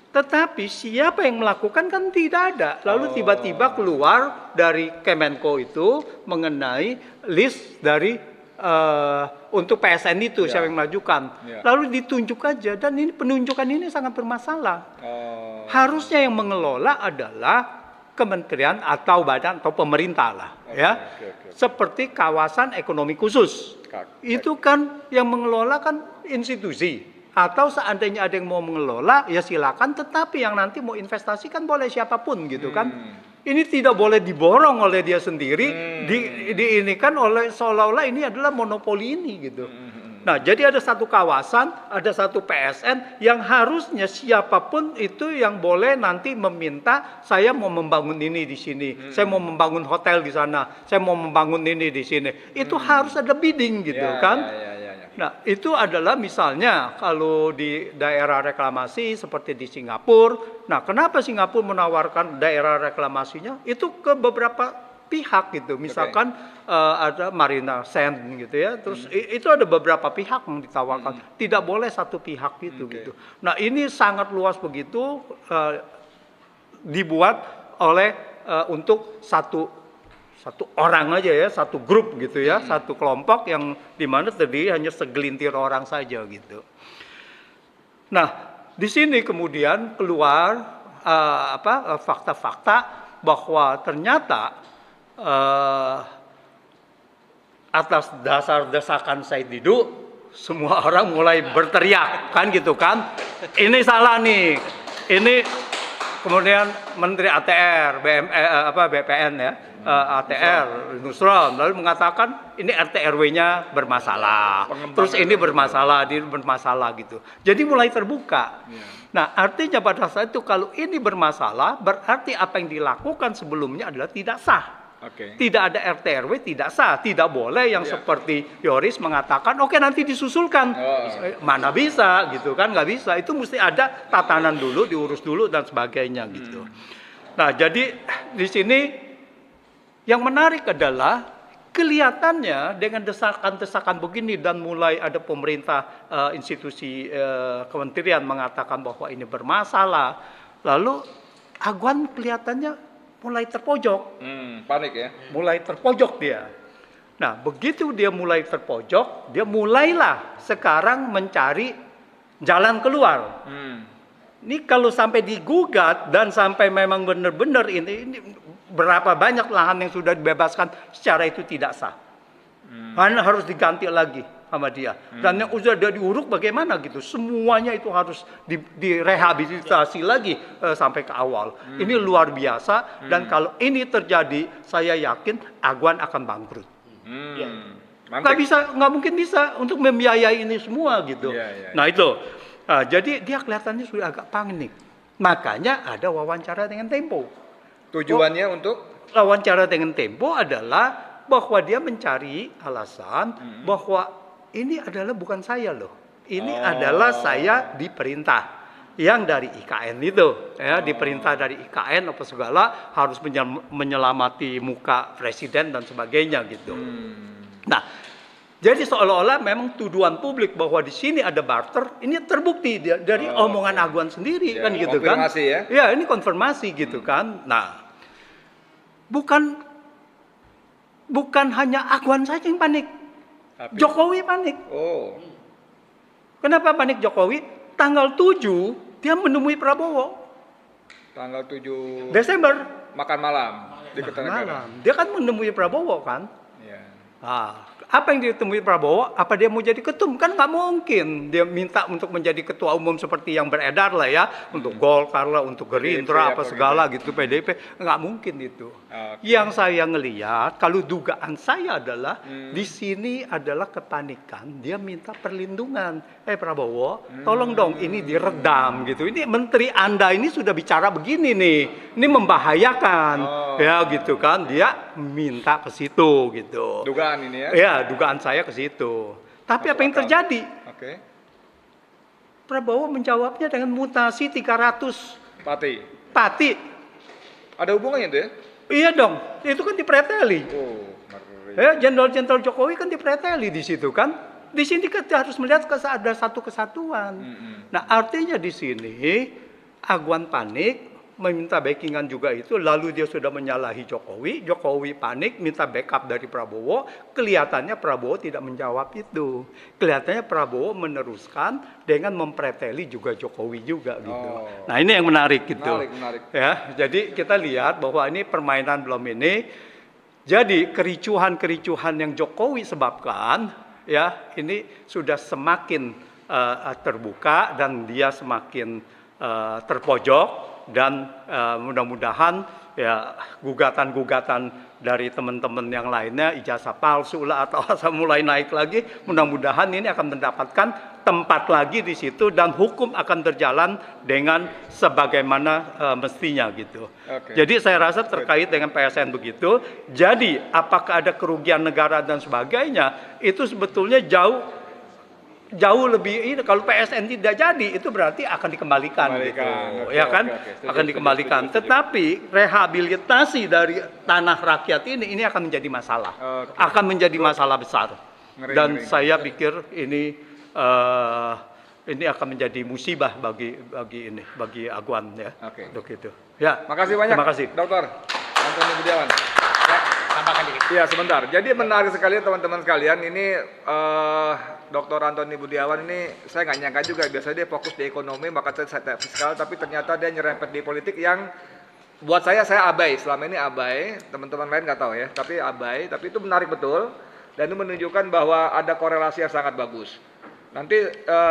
Tetapi siapa yang melakukan kan tidak ada. Lalu tiba-tiba keluar dari Kemenko itu mengenai list dari untuk PSN itu siapa yang melakukan. Lalu ditunjuk aja, dan ini penunjukan ini sangat bermasalah. Harusnya yang mengelola adalah kementerian atau badan atau pemerintah lah, ya. Seperti kawasan ekonomi khusus. Itu kan yang mengelola kan institusi. Atau seandainya ada yang mau mengelola, ya silakan. Tetapi yang nanti mau investasi kan boleh siapapun gitu kan. Ini tidak boleh diborong oleh dia sendiri, diinikan oleh seolah-olah ini adalah monopoli ini gitu. Nah, jadi ada satu kawasan, ada satu PSN yang harusnya siapapun itu yang boleh nanti meminta, saya mau membangun ini di sini, saya mau membangun hotel di sana, saya mau membangun ini di sini. Itu harus ada bidding gitu kan. Nah, itu adalah misalnya kalau di daerah reklamasi seperti di Singapura. Nah, kenapa Singapura menawarkan daerah reklamasinya? Itu ke beberapa pihak gitu. Misalkan ada Marina Sand gitu ya. Terus itu ada beberapa pihak yang ditawarkan. Tidak boleh satu pihak gitu gitu. Nah, ini sangat luas begitu dibuat oleh untuk satu orang aja ya, satu grup gitu ya, satu kelompok yang dimana terdiri hanya segelintir orang saja gitu. Nah, di sini kemudian keluar fakta-fakta bahwa ternyata atas dasar desakan Said Didu, semua orang mulai berteriak kan gitu kan, ini salah nih, ini kemudian Menteri ATR, BPN ya. ATR, Nusron, lalu mengatakan ini RT RW-nya bermasalah, terus ini bermasalah gitu. Jadi mulai terbuka. Nah, artinya pada saat itu kalau ini bermasalah, berarti apa yang dilakukan sebelumnya adalah tidak sah. Tidak ada RT RW, tidak sah, tidak boleh yang seperti Yoris mengatakan, oke nanti disusulkan. Mana bisa gitu kan, nggak bisa. Itu mesti ada tatanan dulu, diurus dulu dan sebagainya gitu. Nah, jadi di sini yang menarik adalah kelihatannya dengan desakan-desakan begini dan mulai ada pemerintah, institusi kementerian mengatakan bahwa ini bermasalah, lalu Aguan kelihatannya mulai terpojok. Panik ya? Mulai terpojok dia. Nah, begitu dia mulai terpojok, dia mulailah sekarang mencari jalan keluar. Ini kalau sampai digugat dan sampai memang benar-benar ini berapa banyak lahan yang sudah dibebaskan secara itu tidak sah. Karena harus diganti lagi sama dia. Dan yang sudah diuruk bagaimana gitu. Semuanya itu harus direhabilitasi lagi sampai ke awal. Ini luar biasa dan kalau ini terjadi saya yakin Aguan akan bangkrut. Nggak mungkin bisa untuk membiayai ini semua gitu. Nah itu. Jadi dia kelihatannya sudah agak panik. Makanya ada wawancara dengan Tempo. Tujuannya untuk? Wawancara dengan Tempo adalah bahwa dia mencari alasan bahwa ini adalah bukan saya loh. Ini adalah saya diperintah. Yang dari IKN itu. Ya, diperintah dari IKN apa segala harus menyelamati muka presiden dan sebagainya gitu. Nah, jadi seolah-olah memang tuduhan publik bahwa di sini ada barter, ini terbukti dari omongan Aguan sendiri kan gitu kan. Konfirmasi ya? Ya, ini konfirmasi gitu kan. Nah, bukan hanya Aguan saja yang panik. Jokowi panik. Kenapa panik Jokowi? Tanggal 7 dia menemui Prabowo. Tanggal 7 Desember. Makan malam di Kertanegara. Dia kan menemui Prabowo kan. Apa yang ditemui Prabowo? Apa dia mau jadi ketum? Kan nggak mungkin. Dia minta untuk menjadi ketua umum seperti yang beredar lah ya. Untuk Golkar lah, untuk Gerindra, apa segala gitu, PDIP. Nggak mungkin itu. Yang saya ngelihat, kalau dugaan saya adalah, di sini adalah kepanikan. Dia minta perlindungan. Prabowo, tolong dong ini diredam gitu. Ini menteri Anda ini sudah bicara begini nih. Ini membahayakan. Ya gitu kan. Dia minta ke situ gitu. Dugaan ini ya? Ya, dugaan saya ke situ. Tapi apa yang terjadi? Prabowo menjawabnya dengan mutasi 300 pati. Ada hubungannya itu ya? Iya dong, itu kan dipreteli. Jenderal-jenderal Jokowi kan dipreteli di situ kan. Di sini kita harus melihat ada satu kesatuan. Nah, artinya di sini Aguan panik, meminta backingan juga itu, lalu dia sudah menyalahi Jokowi, Jokowi panik, minta backup dari Prabowo, kelihatannya Prabowo tidak menjawab itu. Kelihatannya Prabowo meneruskan dengan mempreteli juga Jokowi juga gitu. Nah ini yang menarik gitu. Menarik. Ya, jadi kita lihat bahwa ini permainan belum ini. Jadi kericuhan-kericuhan yang Jokowi sebabkan, ya ini sudah semakin terbuka dan dia semakin terpojok. Dan mudah-mudahan ya gugatan-gugatan dari teman-teman yang lainnya, ijazah palsu lah atau mulai naik lagi, mudah-mudahan ini akan mendapatkan tempat lagi di situ dan hukum akan berjalan dengan sebagaimana mestinya gitu. Jadi saya rasa terkait dengan PSN begitu. Jadi apakah ada kerugian negara dan sebagainya, itu sebetulnya jauh lebih ini. Kalau PSN tidak jadi itu berarti akan dikembalikan gitu. Ya kan? Akan dikembalikan. Tetapi rehabilitasi dari tanah rakyat ini akan menjadi masalah. Akan menjadi masalah besar. Dan saya pikir ini akan menjadi musibah bagi Aguan ya. Untuk itu. Ya. Makasih banyak. Terima kasih. Dr. Antoni Budiawan. Tambahkan dikit. Iya sebentar. Jadi menarik sekali teman-teman sekalian. Ini Dr. Antoni Budiawan ini saya nggak nyangka juga. Biasanya dia fokus di ekonomi, maka saya fiskal, tapi ternyata dia nyerempet di politik yang buat saya abai. Selama ini abai. Teman-teman lain nggak tahu ya. Tapi abai. Tapi itu menarik betul. Dan itu menunjukkan bahwa ada korelasi yang sangat bagus. Nanti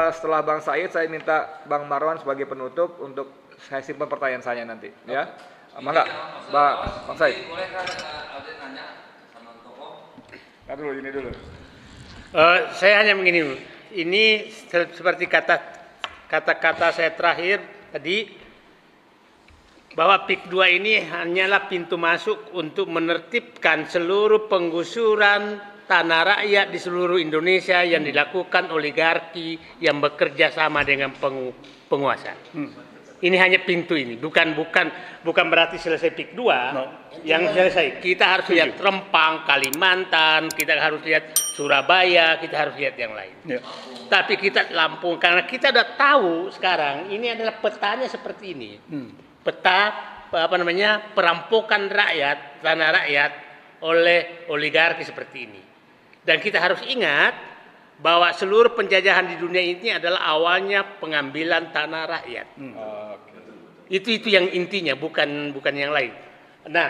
setelah Bang Said, saya minta Bang Marwan sebagai penutup untuk saya simpan pertanyaan saya nanti. Ya. Mangga, Bang Said. Ini dulu. Saya hanya begini, ini seperti kata-kata saya terakhir tadi, bahwa PIK 2 ini hanyalah pintu masuk untuk menertibkan seluruh penggusuran tanah rakyat di seluruh Indonesia yang dilakukan oligarki yang bekerja sama dengan penguasa. Ini hanya pintu ini, bukan berarti selesai PIK 2 yang selesai. Kita harus lihat Rempang, Kalimantan, kita harus lihat Surabaya, kita harus lihat yang lain. Tapi kita Lampung, karena kita sudah tahu sekarang ini adalah petanya seperti ini. Peta perampokan rakyat, tanah rakyat oleh oligarki seperti ini. Dan kita harus ingat bahwa seluruh penjajahan di dunia ini adalah awalnya pengambilan tanah rakyat. Itu yang intinya, bukan yang lain. Nah,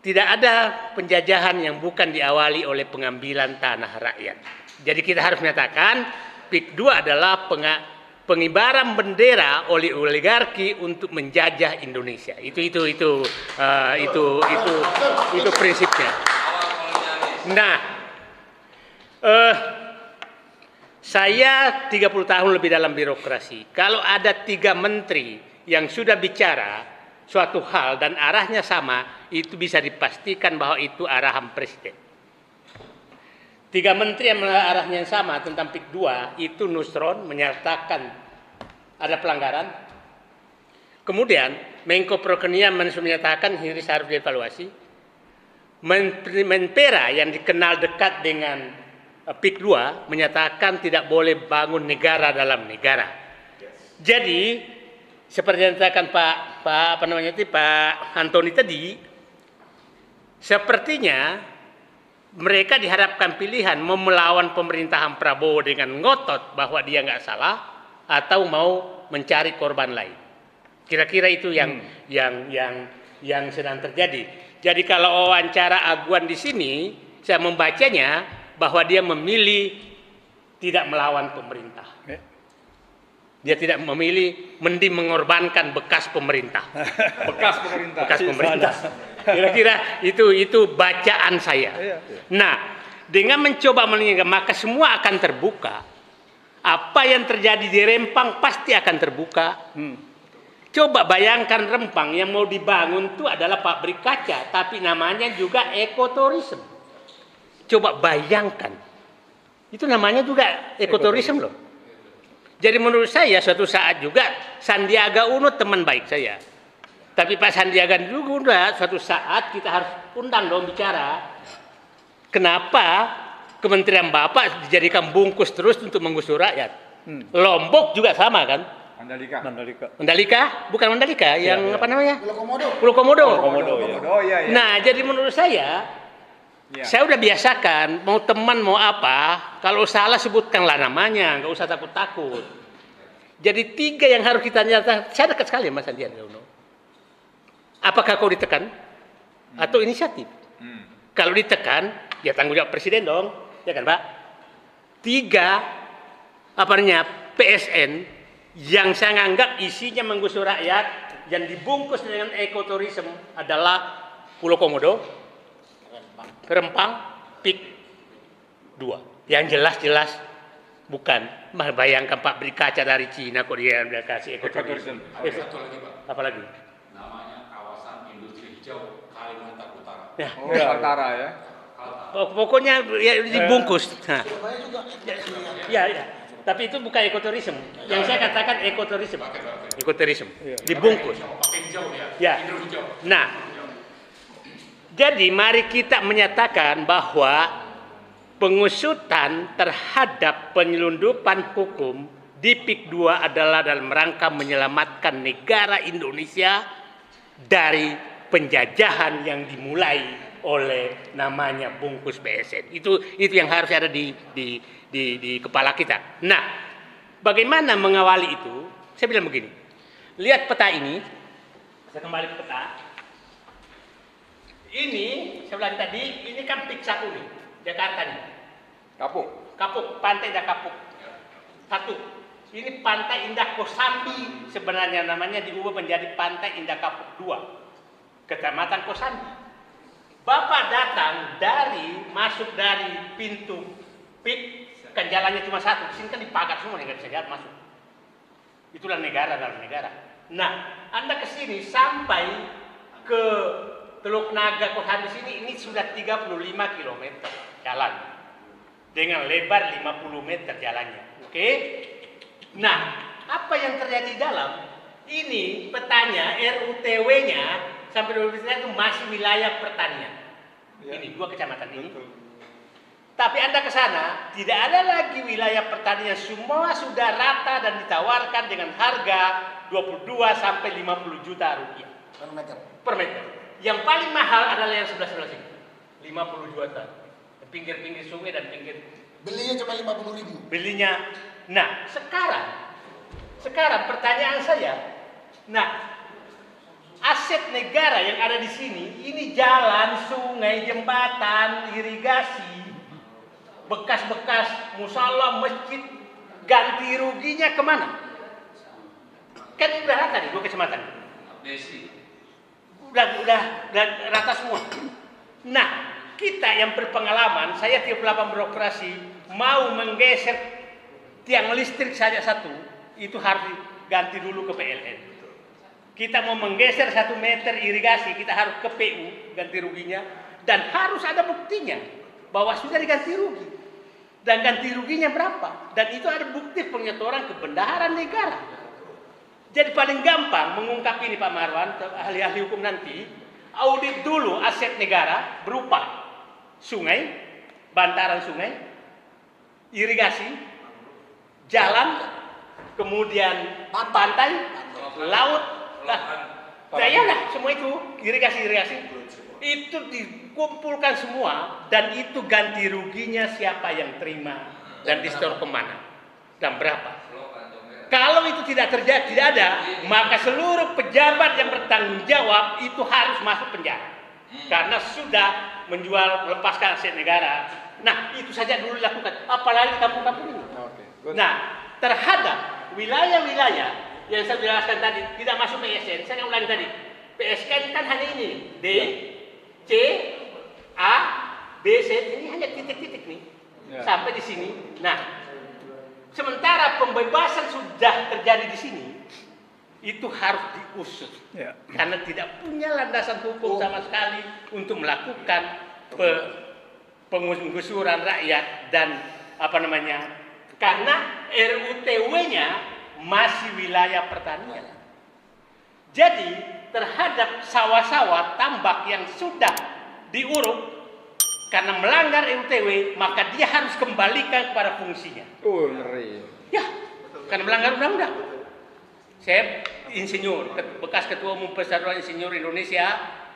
tidak ada penjajahan yang bukan diawali oleh pengambilan tanah rakyat. Jadi kita harus menyatakan PIK 2 adalah pengibaran bendera oleh oligarki untuk menjajah Indonesia. Itu prinsipnya. Nah, saya 30 tahun lebih dalam birokrasi. Kalau ada 3 menteri yang sudah bicara suatu hal dan arahnya sama, itu bisa dipastikan bahwa itu arahan presiden. 3 menteri yang arahnya yang sama tentang PIK 2 itu Nusron menyatakan ada pelanggaran. Kemudian Menko Perekonomian menyatakan ini harus dievaluasi. Menpera yang dikenal dekat dengan PIK 2 menyatakan tidak boleh bangun negara dalam negara. Jadi seperti yang dikatakan Pak Antoni tadi, sepertinya mereka dihadapkan pilihan mau melawan pemerintahan Prabowo dengan ngotot bahwa dia nggak salah atau mau mencari korban lain. Kira-kira itu yang sedang terjadi. Jadi kalau wawancara Aguan di sini, saya membacanya bahwa dia memilih tidak melawan pemerintah. Dia tidak memilih mending mengorbankan bekas pemerintah. Bekas pemerintah. Bekas pemerintah. Kira-kira itu bacaan saya. Nah, dengan mencoba meninggalkan maka semua akan terbuka. Apa yang terjadi di Rempang pasti akan terbuka. Coba bayangkan Rempang yang mau dibangun itu adalah pabrik kaca, tapi namanya juga ekoturism. Coba bayangkan. Itu namanya juga ekoturism loh. Jadi menurut saya suatu saat juga Sandiaga Uno teman baik saya. Tapi Pak Sandiaga juga suatu saat kita harus undang dong bicara. Kenapa Kementerian Bapak dijadikan bungkus terus untuk menggusur rakyat? Lombok juga sama kan? Mandalika, bukan Mandalika, yang apa namanya? Pulau Komodo. Ya. Nah, jadi menurut saya udah biasakan, mau teman mau apa, kalau salah sebutkanlah namanya, nggak usah takut-takut. Jadi 3 yang harus kita nyatakan, saya dekat sekali Mas Sandiaga Uno. Apakah kau ditekan atau inisiatif? Kalau ditekan, ya tanggung jawab presiden dong, ya kan Pak? 3, PSN yang saya anggap isinya menggusur rakyat yang dibungkus dengan ekoturism adalah Pulau Komodo, Rempang, PIK 2. Yang jelas-jelas bukan. Bayangkan pabrik kaca dari Cina kok dia kasih ekoturism. Apalagi? Namanya kawasan industri hijau Kalimantan Utara. Utara ya. Pokoknya ya dibungkus. Nah. Ya. Tapi itu bukan ekoturism. Yang saya katakan ekoturism. Dibungkus. Ya. Nah, jadi mari kita menyatakan bahwa pengusutan terhadap penyelundupan hukum di PIK 2 adalah dalam rangka menyelamatkan negara Indonesia dari penjajahan yang dimulai oleh namanya bungkus PSN. Itu yang harus ada di kepala kita. Nah, bagaimana mengawali itu? Saya bilang begini. Lihat peta ini. Saya kembali ke peta. Ini, saya bilang tadi, ini kan PIK 1 nih, Jakarta nih. Kapuk, Pantai Indah Kapuk. 1. Ini Pantai Indah Kosambi sebenarnya namanya diubah menjadi Pantai Indah Kapuk 2. Kecamatan Kosambi. Bapak datang masuk dari pintu PIK, kan jalannya cuma 1, di sini kan dipagar semua, nggak bisa jalan masuk. Itulah negara dalam negara. Nah, Anda ke sini sampai ke Teluk Naga Kosambi sini, ini sudah 35 km jalan dengan lebar 50 meter jalannya. Oke? Nah, apa yang terjadi dalam ini petanya RUTW-nya sampai 20 itu masih wilayah pertanian. Ini 2 kecamatan ini. Tapi Anda ke sana, tidak ada lagi wilayah pertanian, semua sudah rata dan ditawarkan dengan harga 22 sampai 50 juta rupiah per meter. Yang paling mahal adalah yang sebelah sini, 50 juta. pinggir-pinggir sungai dan pinggir. Belinya cuma 50.000. Belinya. Nah, sekarang pertanyaan saya, nah, aset negara yang ada di sini, ini jalan, sungai, jembatan, irigasi, bekas-bekas musola, masjid, ganti ruginya kemana? Kan udah rata nih 2 kecamatan. Udah rata semua. Nah, kita yang berpengalaman, saya 38 beroperasi, mau menggeser tiang listrik saja satu, itu harus ganti dulu ke PLN. Kita mau menggeser 1 meter irigasi, kita harus ke PU ganti ruginya, dan harus ada buktinya bahwa sudah diganti rugi. Dan ganti ruginya berapa? Dan itu ada bukti penyetoran kebendaharaan negara. Jadi paling gampang mengungkap ini Pak Marwan, ahli-ahli hukum nanti, audit dulu aset negara berupa sungai, bantaran sungai, irigasi, jalan, kemudian pantai, laut, semua itu irigasi itu dikumpulkan semua, dan itu ganti ruginya siapa yang terima dan disetor kemana dan berapa. Kalau itu tidak terjadi, tidak ada, maka seluruh pejabat yang bertanggung jawab itu harus masuk penjara karena sudah menjual, melepaskan aset negara. Nah, itu saja dulu dilakukan, apalagi kampung-kampung ini. Nah, terhadap wilayah-wilayah yang saya jelaskan tadi tidak masuk PSN, saya ulangi tadi, PSN kan hanya ini D, C, A, B, C, ini hanya titik-titik nih sampai di sini. Nah, sementara pembebasan sudah terjadi di sini, itu harus diusut karena tidak punya landasan hukum sama sekali untuk melakukan penggusuran rakyat dan karena RUTW-nya masih wilayah pertanian. Jadi terhadap sawah-sawah tambak yang sudah diuruk karena melanggar RUTW, maka dia harus kembalikan kepada fungsinya. Ngeri. Ya, karena melanggar undang-undang. Saya insinyur, bekas ketua umum Persatuan Insinyur Indonesia,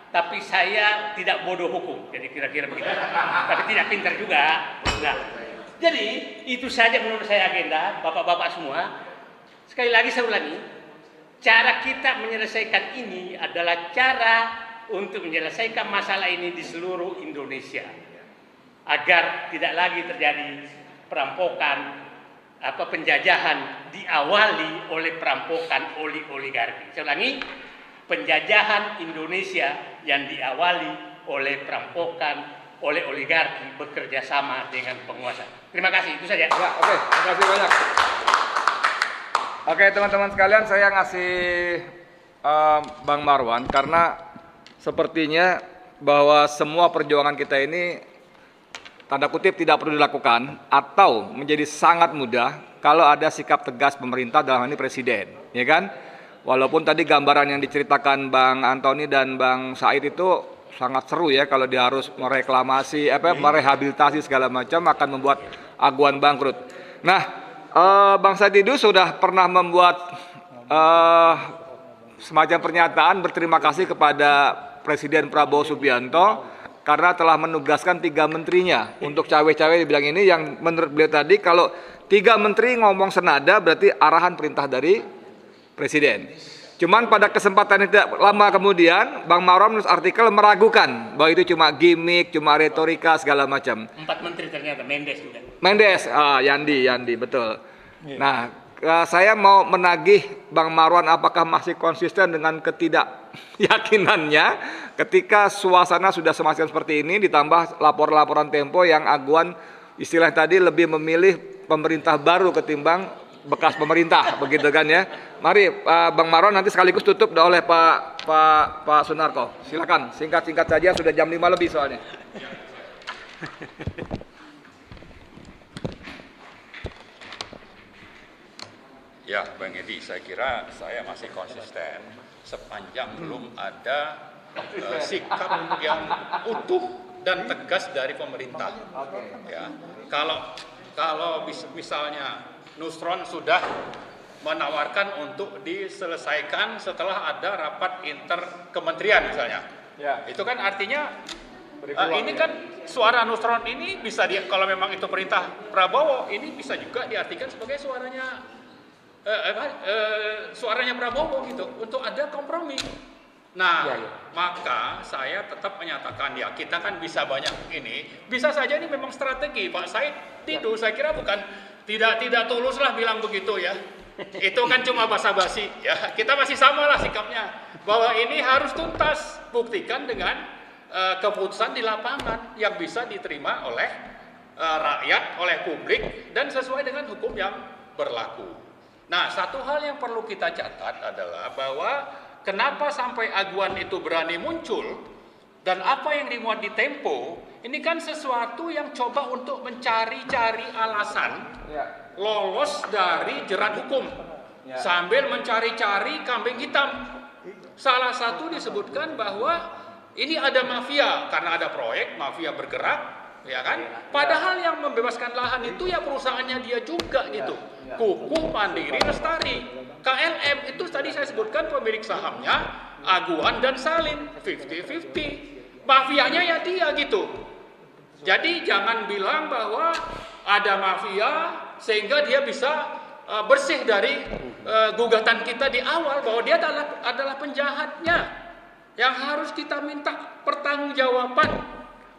tapi saya tidak bodoh hukum, jadi kira-kira begitu. Tapi tidak pintar juga. Nah, jadi itu saja menurut saya agenda, bapak-bapak semua. Sekali lagi saya ulangi, cara kita menyelesaikan ini adalah cara untuk menyelesaikan masalah ini di seluruh Indonesia, agar tidak lagi terjadi perampokan atau penjajahan diawali oleh perampokan oligarki. Saya ulangi, penjajahan Indonesia yang diawali oleh perampokan oleh oligarki bekerja sama dengan penguasa. Terima kasih, itu saja. Ya, oke, terima kasih banyak. Oke, teman-teman sekalian, saya ngasih Bang Marwan karena sepertinya bahwa semua perjuangan kita ini tanda kutip tidak perlu dilakukan atau menjadi sangat mudah kalau ada sikap tegas pemerintah, dalam hal ini presiden, ya kan? Walaupun tadi gambaran yang diceritakan Bang Antoni dan Bang Said itu sangat seru ya, kalau dia harus mereklamasi, merehabilitasi segala macam akan membuat aguan bangkrut. Nah, Bang Said itu sudah pernah membuat semacam pernyataan berterima kasih kepada Presiden Prabowo Subianto karena telah menugaskan 3 menterinya untuk cawe-cawe dibilang ini, yang menurut beliau tadi kalau 3 menteri ngomong senada berarti arahan perintah dari Presiden. Cuman pada kesempatan yang tidak lama kemudian Bang Marwan menulis artikel meragukan bahwa itu cuma gimmick, cuma retorika segala macam. 4 menteri ternyata, Mendes juga. Mendes, Yandi, betul. Nah, saya mau menagih Bang Marwan apakah masih konsisten dengan ketidakyakinannya ketika suasana sudah semacam seperti ini, ditambah laporan-laporan Tempo yang aguan istilah tadi lebih memilih pemerintah baru ketimbang bekas pemerintah, begitu kan ya. Mari Bang Marwan nanti sekaligus tutup oleh Pak Sunarko. Silakan, singkat-singkat saja, sudah jam 5 lebih soalnya. Ya, Bang Edi, saya kira saya masih konsisten sepanjang belum ada sikap yang utuh dan tegas dari pemerintah. Ya, kalau misalnya Nusron sudah menawarkan untuk diselesaikan setelah ada rapat interkementerian misalnya, itu kan artinya Ini kan suara Nusron ini bisa kalau memang itu perintah Prabowo, ini bisa juga diartikan sebagai suaranya suaranya Prabowo gitu untuk ada kompromi. Nah, maka saya tetap menyatakan ya kita kan bisa banyak ini, bisa saja ini memang strategi Pak Said itu saya kira bukan tidak tulus lah bilang begitu ya. Itu kan cuma basa-basi ya. Kita masih samalah sikapnya bahwa ini harus tuntas, buktikan dengan keputusan di lapangan yang bisa diterima oleh rakyat, oleh publik dan sesuai dengan hukum yang berlaku. Nah, satu hal yang perlu kita catat adalah bahwa kenapa sampai aguan itu berani muncul dan apa yang dimuat di Tempo, ini kan sesuatu yang coba untuk mencari-cari alasan lolos dari jerat hukum sambil mencari-cari kambing hitam. Salah satu disebutkan bahwa ini ada mafia karena ada proyek, mafia bergerak, ya kan? Padahal yang membebaskan lahan itu ya perusahaannya dia juga gitu. Kuku, Mandiri, Lestari. KLM itu tadi saya sebutkan pemilik sahamnya Aguan dan Salim 50-50. Mafianya ya dia gitu. Jadi jangan bilang bahwa ada mafia sehingga dia bisa bersih dari gugatan kita di awal bahwa dia adalah penjahatnya. Yang harus kita minta pertanggungjawaban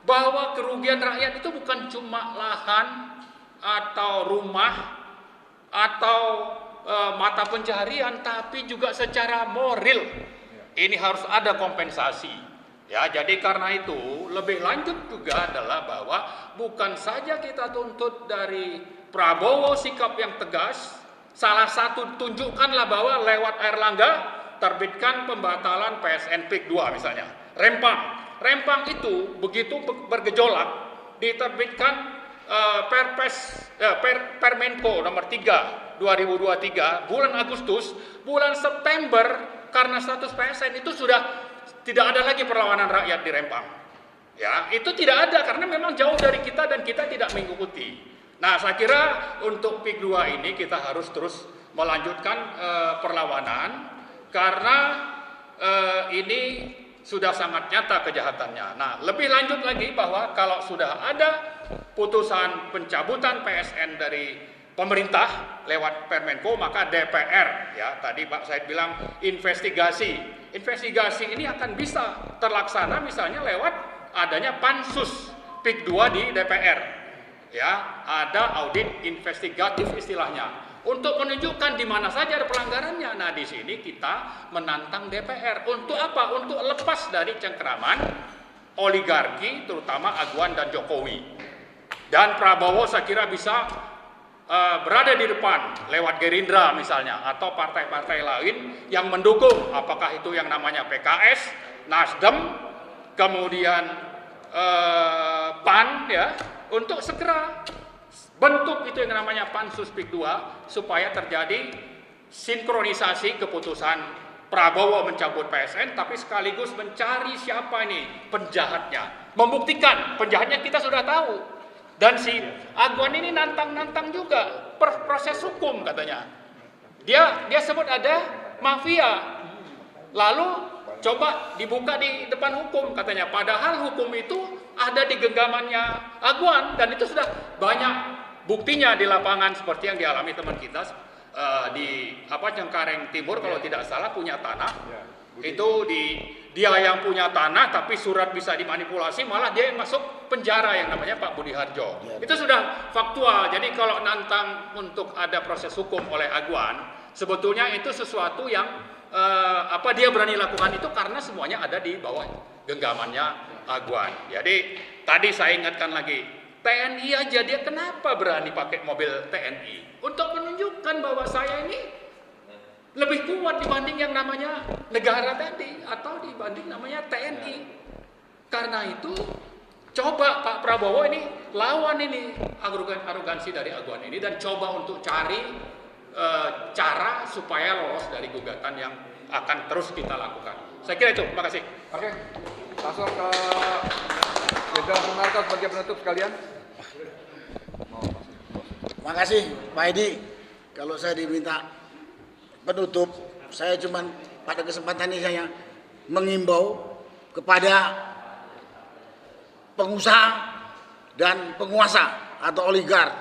bahwa kerugian rakyat itu bukan cuma lahan atau rumah atau mata pencaharian, tapi juga secara moral ini harus ada kompensasi. Ya, jadi karena itu lebih lanjut juga adalah bahwa bukan saja kita tuntut dari Prabowo sikap yang tegas, salah satu tunjukkanlah bahwa lewat Airlangga terbitkan pembatalan PSN PIK 2 misalnya. Rempang itu begitu bergejolak diterbitkan Permenko nomor 3 2023 bulan Agustus, bulan September karena status PSN itu sudah tidak ada lagi perlawanan rakyat di Rempang. Ya, itu tidak ada karena memang jauh dari kita dan kita tidak mengikuti. Nah, saya kira untuk PIK 2 ini kita harus terus melanjutkan perlawanan karena ini sudah sangat nyata kejahatannya. Nah, lebih lanjut lagi bahwa kalau sudah ada putusan pencabutan PSN dari pemerintah lewat Permenko, maka DPR, ya tadi Pak Said bilang investigasi ini akan bisa terlaksana misalnya lewat adanya pansus PIK 2 di DPR, ya ada audit investigatif istilahnya. Untuk menunjukkan di mana saja ada pelanggarannya. Nah, di sini kita menantang DPR. Untuk apa? Untuk lepas dari cengkeraman oligarki, terutama Aguan dan Jokowi. Dan Prabowo saya kira bisa berada di depan lewat Gerindra misalnya, atau partai-partai lain yang mendukung, apakah itu yang namanya PKS, Nasdem, kemudian PAN, ya, untuk segera bentuk itu yang namanya pansus PIK 2 supaya terjadi sinkronisasi keputusan Prabowo mencabut PSN tapi sekaligus mencari siapa ini penjahatnya, membuktikan penjahatnya kita sudah tahu. Dan si Aguan ini nantang juga proses hukum katanya. Dia sebut ada mafia. Lalu coba dibuka di depan hukum katanya. Padahal hukum itu ada di genggamannya Aguan dan itu sudah banyak buktinya di lapangan seperti yang dialami teman kita di Cengkareng Timur kalau tidak salah punya tanah. Itu dia yang punya tanah tapi surat bisa dimanipulasi, malah dia yang masuk penjara yang namanya Pak Budi Harjo. Itu sudah faktual. Jadi kalau nantang untuk ada proses hukum oleh Aguan, sebetulnya itu sesuatu yang dia berani lakukan itu karena semuanya ada di bawah genggamannya Aguan. Jadi tadi saya ingatkan lagi, TNI aja dia kenapa berani pakai mobil TNI? Untuk menunjukkan bahwa saya ini lebih kuat dibanding yang namanya negara tadi atau dibanding namanya TNI. Karena itu coba Pak Prabowo ini lawan ini arogansi dari Aguan ini dan coba untuk cari cara supaya lolos dari gugatan yang akan terus kita lakukan. Saya kira itu. Terima kasih. Oke, langsung ke Jenderal Sunarko sebagai penutup sekalian. Terima kasih Pak Edi. Kalau saya diminta penutup, saya cuman pada kesempatan ini saya mengimbau kepada pengusaha dan penguasa atau oligark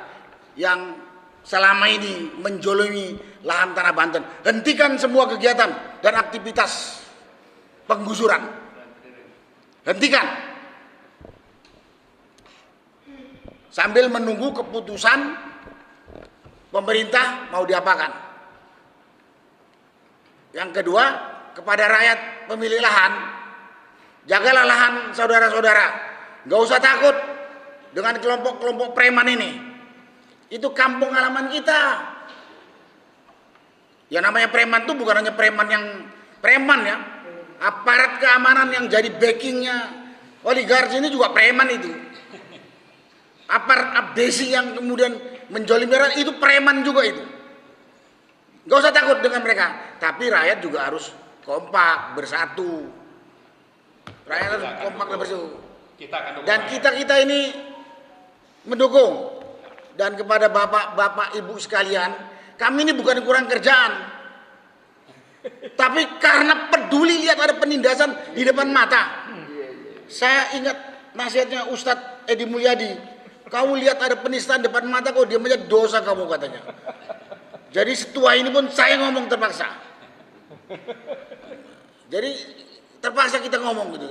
yang selama ini menjolimi lahan tanah Banten. Hentikan semua kegiatan dan aktivitas penggusuran. Hentikan. Sambil menunggu keputusan pemerintah mau diapakan. Yang kedua, kepada rakyat pemilik lahan, jagalah lahan saudara-saudara. Gak usah takut dengan kelompok-kelompok preman ini. Itu kampung halaman kita. Yang namanya preman itu bukan hanya preman yang preman ya. Aparat keamanan yang jadi backingnya oligarki ini juga preman itu. Aparat abdesi yang kemudian menjolimi rakyat itu preman juga itu. Gak usah takut dengan mereka. Tapi rakyat juga harus kompak, bersatu. Rakyat harus kompak dan bersatu. Dan kita ini mendukung. Dan kepada bapak-bapak ibu sekalian, kami ini bukan kurang kerjaan. Tapi karena peduli lihat ada penindasan di depan mata. Saya ingat nasihatnya Ustadz Edi Mulyadi. Kau lihat ada penistaan depan mata, kau diam aja, dosa kamu katanya. Jadi setua ini pun saya ngomong terpaksa. Jadi terpaksa kita ngomong gitu.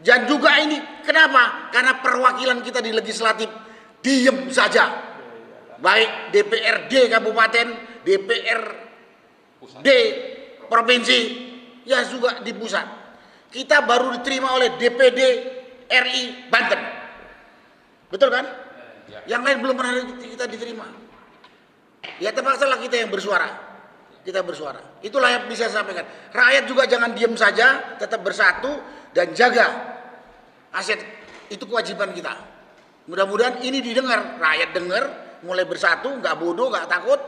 Dan juga ini kenapa? Karena perwakilan kita di legislatif diem saja. Baik DPRD kabupaten, DPRD provinsi, ya juga di pusat. Kita baru diterima oleh DPD RI Banten. Betul kan? Yang lain belum pernah kita diterima. Ya terpaksalah kita yang bersuara. Kita bersuara. Itulah yang bisa saya sampaikan. Rakyat juga jangan diam saja, tetap bersatu dan jaga aset. Itu kewajiban kita. Mudah-mudahan ini didengar, rakyat dengar, mulai bersatu, nggak bodoh, nggak takut,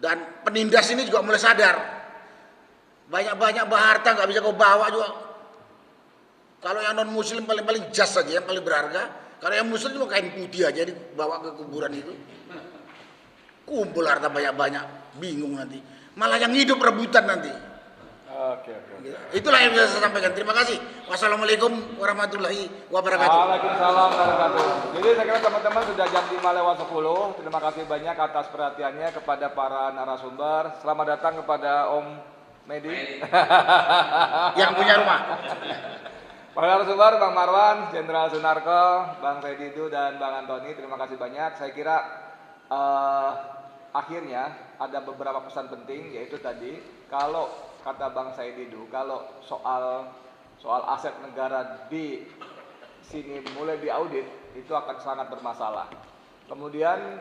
dan penindas ini juga mulai sadar. Banyak-banyak harta nggak bisa kau bawa juga. Kalau yang non muslim paling jas saja yang paling berharga. Kalau yang muslim cuma kain putih aja dibawa ke kuburan itu. Kumpul harta banyak-banyak, bingung nanti. Malah yang hidup rebutan nanti. Oke. Itulah yang bisa saya sampaikan. Terima kasih. Wassalamualaikum warahmatullahi wabarakatuh. Waalaikumsalam warahmatullahi wabarakatuh. Jadi saya kira teman-teman sudah jam 5:10. Terima kasih banyak atas perhatiannya kepada para narasumber. Selamat datang kepada Om Medi. Yang punya rumah. Para narasumber, Bang Marwan, Jenderal Sunarko, Bang Saididu, dan Bang Antoni. Terima kasih banyak. Saya kira akhirnya ada beberapa pesan penting, yaitu tadi kalau kata Bang Saididu, kalau soal aset negara di sini mulai diaudit, itu akan sangat bermasalah. Kemudian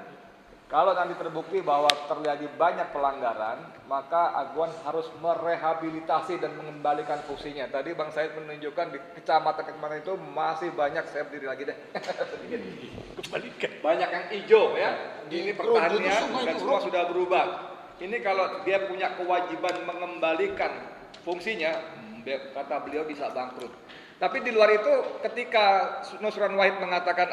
kalau nanti terbukti bahwa terjadi banyak pelanggaran, maka Aguan harus merehabilitasi dan mengembalikan fungsinya. Tadi Bang Said menunjukkan di kecamatan itu masih banyak, saya berdiri lagi deh. Kembalikan. Banyak yang hijau ya. Ini pertanian dan semua sudah berubah. Ini kalau dia punya kewajiban mengembalikan fungsinya, kata beliau bisa bangkrut. Tapi di luar itu ketika Nusron Wahid mengatakan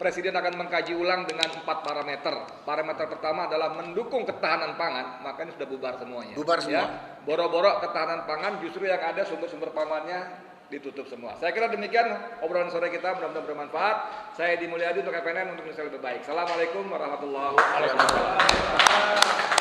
Presiden akan mengkaji ulang dengan 4 parameter. Parameter pertama adalah mendukung ketahanan pangan, maka ini sudah bubar semuanya. Bubar semua. Ya, boro-boro ketahanan pangan, justru yang ada sumber-sumber pangannya ditutup semua. Saya kira demikian obrolan sore kita, mudah-mudahan bermanfaat. Saya Edi Mulyadi untuk FNN untuk Indonesia lebih baik. Assalamualaikum warahmatullahi wabarakatuh.